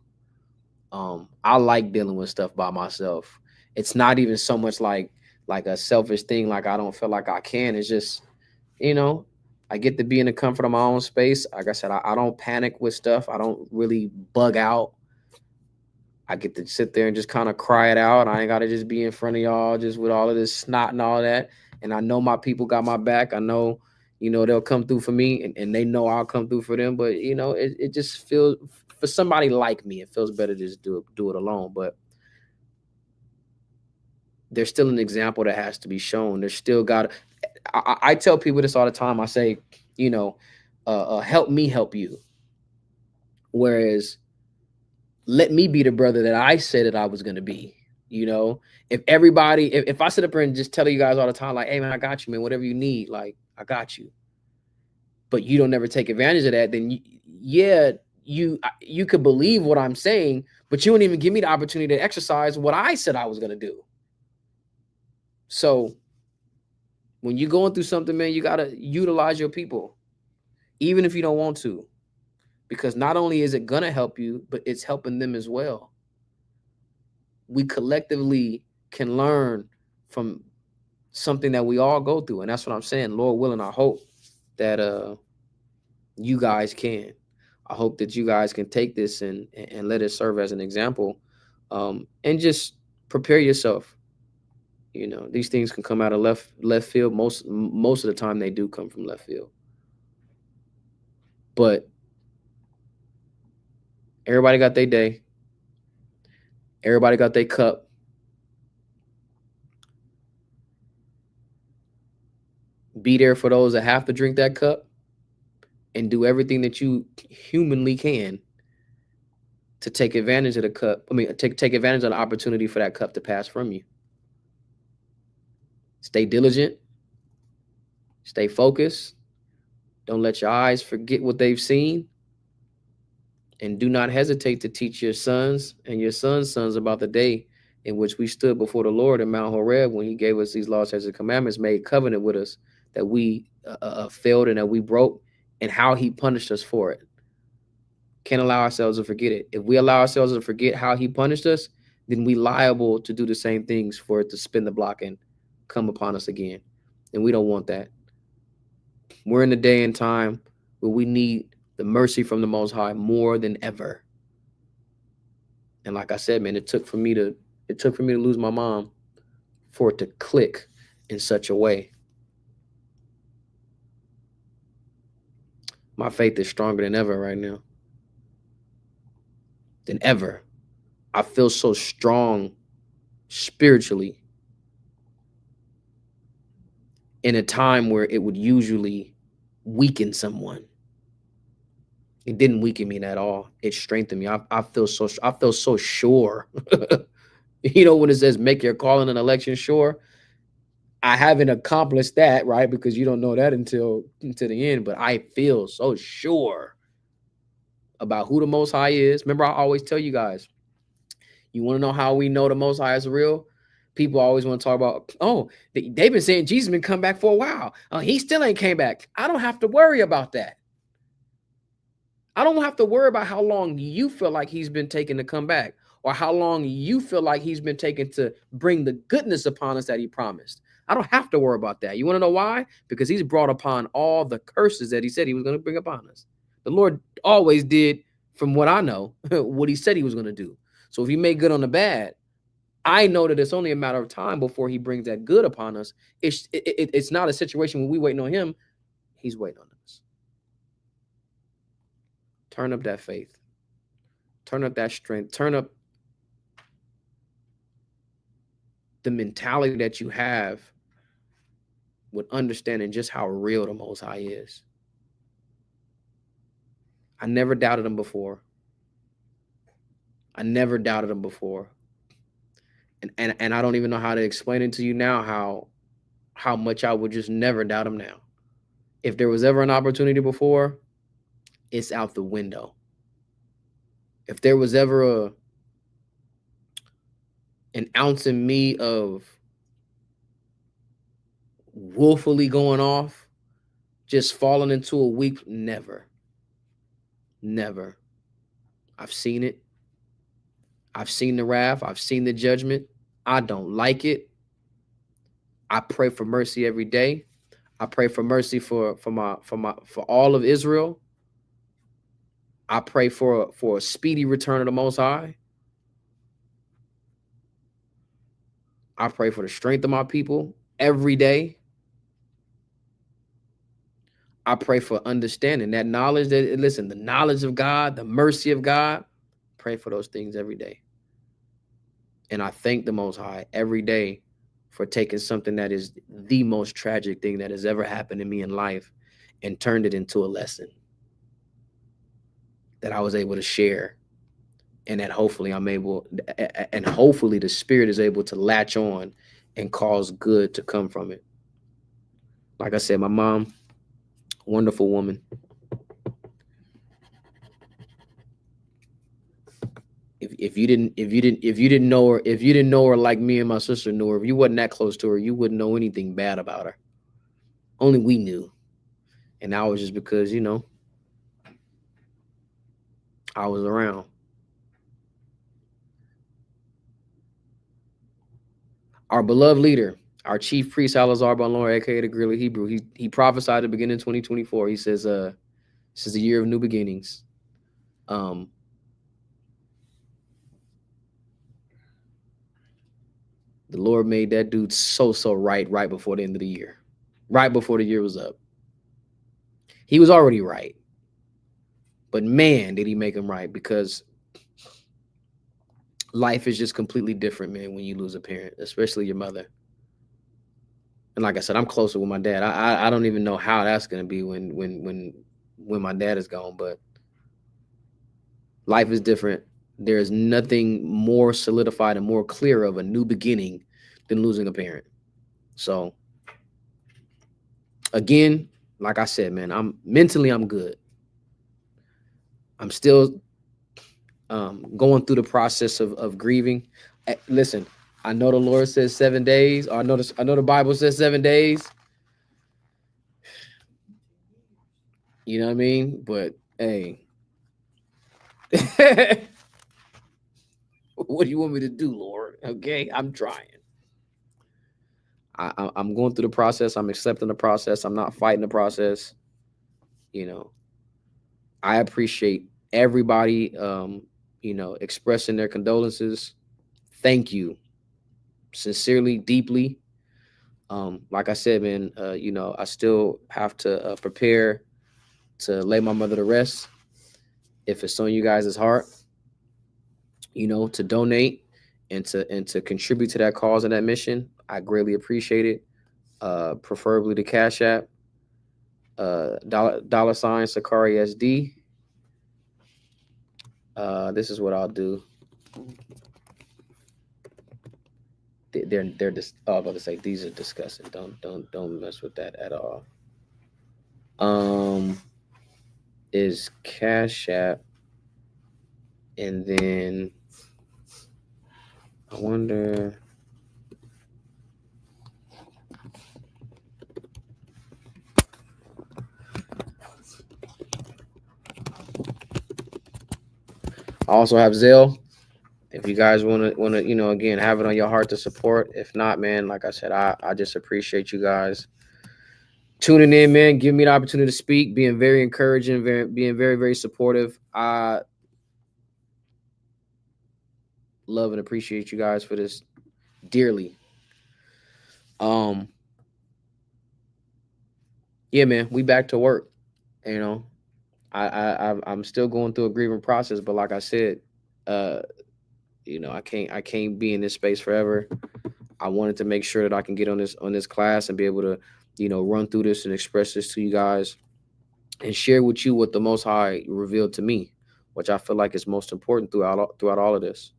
[SPEAKER 1] I like dealing with stuff by myself. It's not even so much like a selfish thing, like I don't feel like I can. It's just, you know, I get to be in the comfort of my own space. Like I said, I don't panic with stuff. I don't really bug out. I get to sit there and just kind of cry it out. I ain't got to just be in front of y'all just with all of this snot and all that. And I know my people got my back. I know, you know, they'll come through for me, and they know I'll come through for them. But, you know, it just feels, for somebody like me, it feels better to just do it alone. But there's still an example that has to be shown. There's still got to, I tell people this all the time. I say, you know, help me help you. Whereas, let me be the brother that I said that I was going to be. You know, if everybody, if I sit up here and just tell you guys all the time, like, hey, man, I got you, man, whatever you need, like, I got you. But you don't never take advantage of that, then you could believe what I'm saying, but you wouldn't even give me the opportunity to exercise what I said I was going to do. So when you're going through something, man, you got to utilize your people, even if you don't want to, because not only is it going to help you, but it's helping them as well. We collectively can learn from something that we all go through. And that's what I'm saying. Lord willing, I hope that you guys can. I hope that you guys can take this and let it serve as an example, and just prepare yourself. You know, these things can come out of left field. Most of the time they do come from left field. But everybody got their day. Everybody got their cup. Be there for those that have to drink that cup, and do everything that you humanly can to take advantage of the cup. I mean, take advantage of the opportunity for that cup to pass from you. Stay diligent. Stay focused. Don't let your eyes forget what they've seen. And do not hesitate to teach your sons and your sons' sons about the day in which we stood before the Lord in Mount Horeb, when he gave us these laws, statutes, and commandments, made covenant with us, that we failed and that we broke, and how he punished us for it. Can't allow ourselves to forget it. If we allow ourselves to forget how he punished us, then we liable to do the same things for it to spin the block and come upon us again. And we don't want that. We're in the day and time where we need the mercy from the Most High more than ever. And like I said, man, it took for me to lose my mom for it to click in such a way. My faith is stronger than ever right now. Than ever. I feel so strong spiritually in a time where it would usually weaken someone. It didn't weaken me at all. It strengthened me. I feel so sure. You know, when it says make your calling and election sure, I haven't accomplished that, right? Because you don't know that until the end. But I feel so sure about who the Most High is. Remember, I always tell you guys, you want to know how we know the Most High is real? People always want to talk about, oh, they've been saying Jesus been come back for a while. He still ain't came back. I don't have to worry about that. I don't have to worry about how long you feel like he's been taking to come back, or how long you feel like he's been taking to bring the goodness upon us that he promised. I don't have to worry about that. You want to know why? Because he's brought upon all the curses that he said he was going to bring upon us. The Lord always did, from what I know, what he said he was going to do. So if he made good on the bad, I know that it's only a matter of time before he brings that good upon us. It's not a situation when we waiting on him. He's waiting on us. Turn up that faith. Turn up that strength. Turn up the mentality that you have with understanding just how real the Most High is. I never doubted him before. I never doubted him before. And I don't even know how to explain it to you now, how much I would just never doubt him now. If there was ever an opportunity before, it's out the window. If there was ever an ounce in me of willfully going off, just falling into a weak, never. I've seen it. I've seen the wrath. I've seen the judgment. I don't like it. I pray for mercy every day. I pray for mercy for all of Israel. I pray for a speedy return of the Most High. I pray for the strength of my people every day. I pray for understanding, that knowledge, that, listen, the knowledge of God, the mercy of God. Pray for those things every day. And I thank the Most High every day for taking something that is the most tragic thing that has ever happened to me in life and turned it into a lesson that I was able to share, and that hopefully hopefully the Spirit is able to latch on and cause good to come from it. Like I said, my mom, wonderful woman. If you didn't know her like me and my sister knew her, if you wasn't that close to her, you wouldn't know anything bad about her. Only we knew. And that was just because, you know, I was around. Our beloved leader, our chief priest, Alazar Banlor, aka the Grill of Hebrew, he prophesied at the beginning of 2024. He says, this is a year of new beginnings. The Lord made that dude so right before the end of the year, right before the year was up. He was already right, but man, did he make him right, because life is just completely different, man, when you lose a parent, especially your mother. And like I said, I'm closer with my dad. I don't even know how that's gonna be when my dad is gone, but life is different. There's nothing more solidified and more clear of a new beginning than losing a parent. So again, like I said, man, I'm good. I'm still going through the process of grieving. Listen, I know the Lord says 7 days, or I know the Bible says 7 days. You know what I mean? But hey, what do you want me to do, Lord? Okay, I'm trying. I'm going through the process. I'm accepting the process. I'm not fighting the process. You know, I appreciate everybody, you know, expressing their condolences. Thank you. Sincerely, deeply. Like I said, man, you know, I still have to prepare to lay my mother to rest. If it's on you guys' heart, you know, to donate and to contribute to that cause and that mission, I greatly appreciate it. Preferably the Cash App, $sign sicariisd. This is what I'll do. They're just. Oh, I was about to say these are disgusting. Don't mess with that at all. Is Cash App, and then I wonder. I also have Zelle. If you guys want to, again, have it on your heart to support. If not, man, like I said, I just appreciate you guys tuning in, man. Giving me the opportunity to speak, being very encouraging, being very, very supportive. I love and appreciate you guys for this dearly. Yeah, man, we back to work. I'm still going through a grieving process, but like I said, I can't be in this space forever. I wanted to make sure that I can get on this class and be able to, run through this and express this to you guys and share with you what the Most High revealed to me, which I feel like is most important throughout all of this.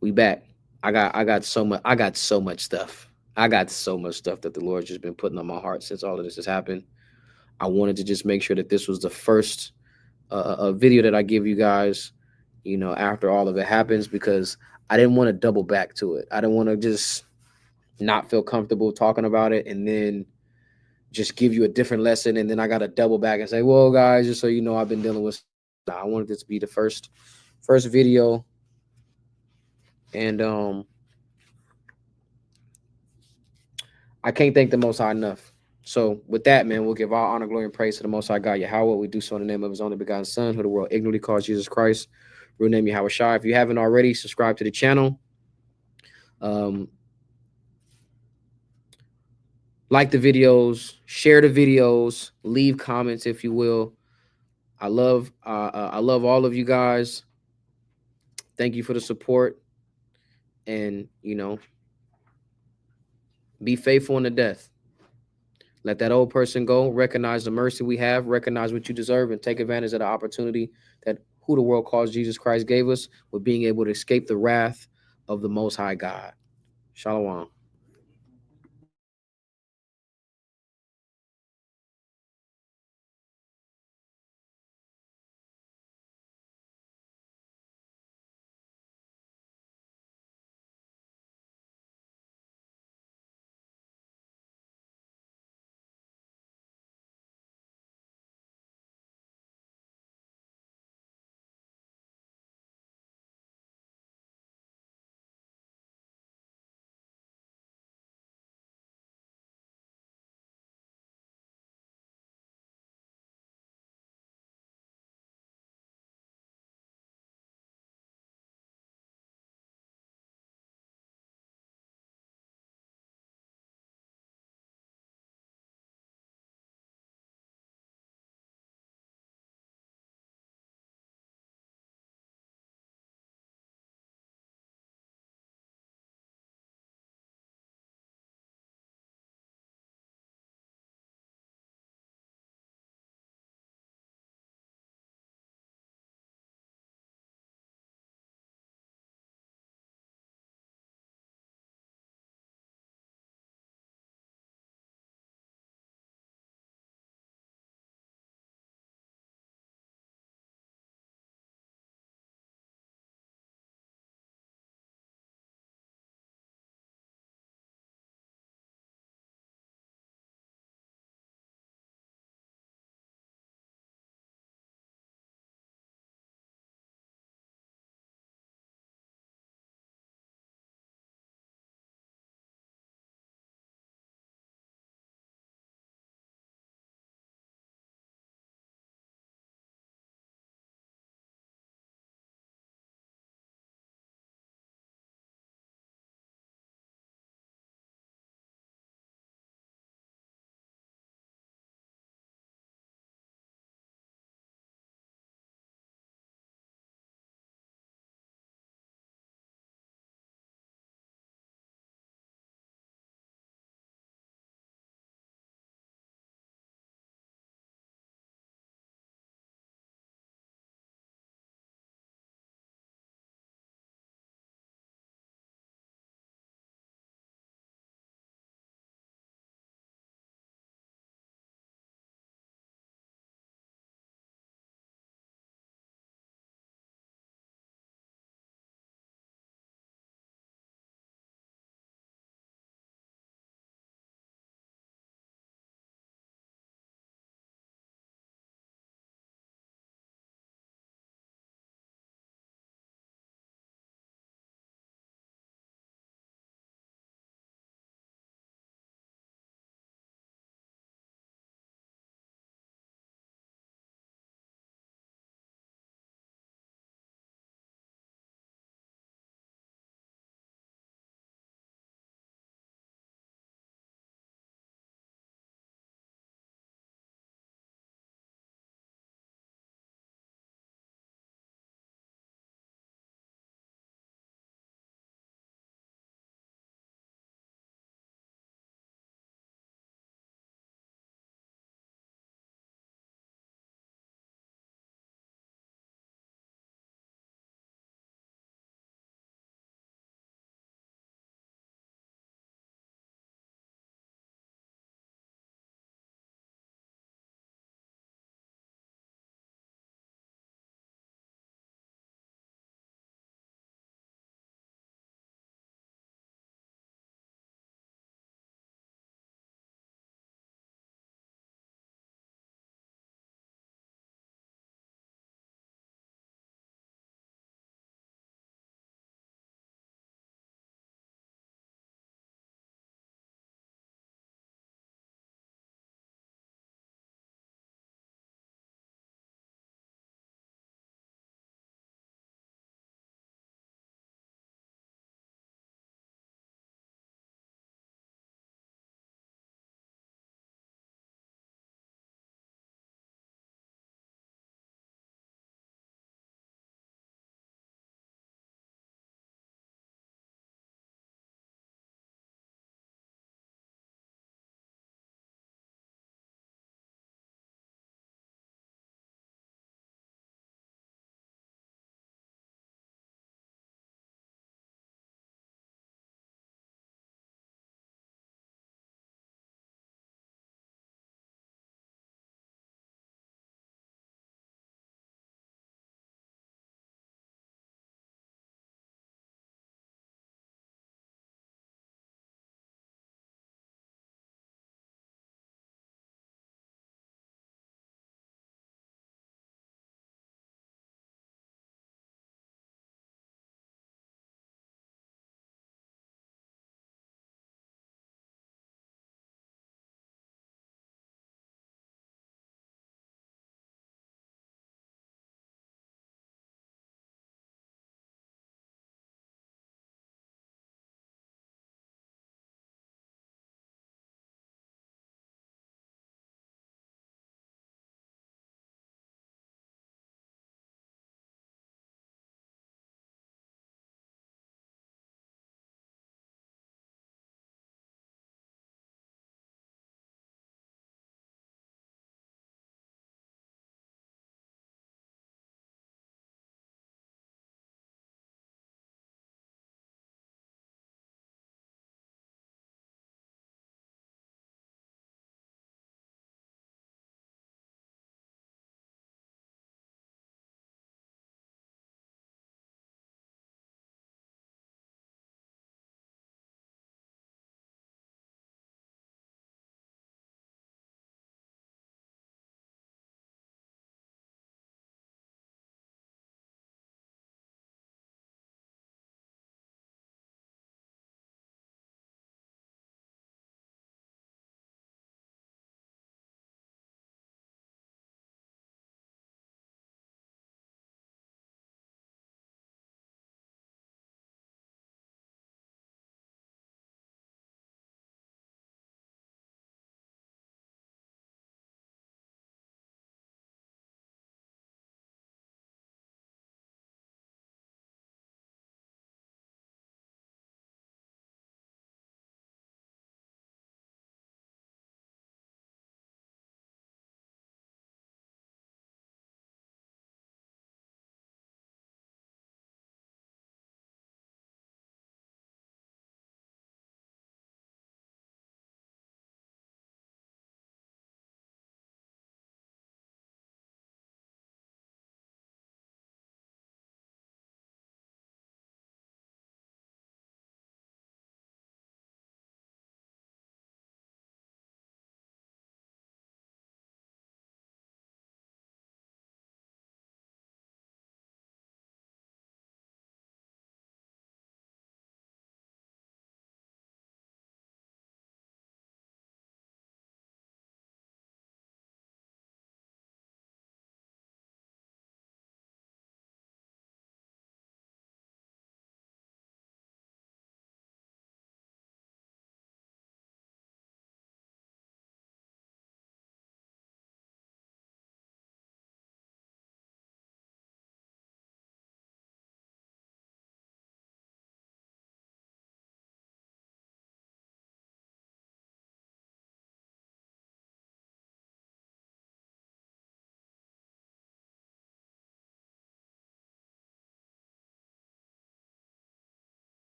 [SPEAKER 1] We back. I got so much stuff. I got so much stuff that the Lord's just been putting on my heart since all of this has happened. I wanted to just make sure that this was the first a video that I give you guys, after all of it happens, because I didn't want to double back to it. I didn't want to just not feel comfortable talking about it and then just give you a different lesson. And then I got to double back and say, well, guys, just so you know, I've been dealing with. I wanted this to be the first video. And I can't thank the Most High enough. So with that, man, we'll give all honor, glory, and praise to the Most High God, Yahweh. We do so in the name of his only begotten Son, who the world ignorantly calls Jesus Christ. Real name Yahweh Shai. If you haven't already, subscribe to the channel. Like the videos, share the videos, leave comments if you will. I love all of you guys. Thank you for the support. And be faithful unto death. Let that old person go. Recognize the mercy we have. Recognize what you deserve, and take advantage of the opportunity that who the world calls Jesus Christ gave us with being able to escape the wrath of the Most High God. Shalom.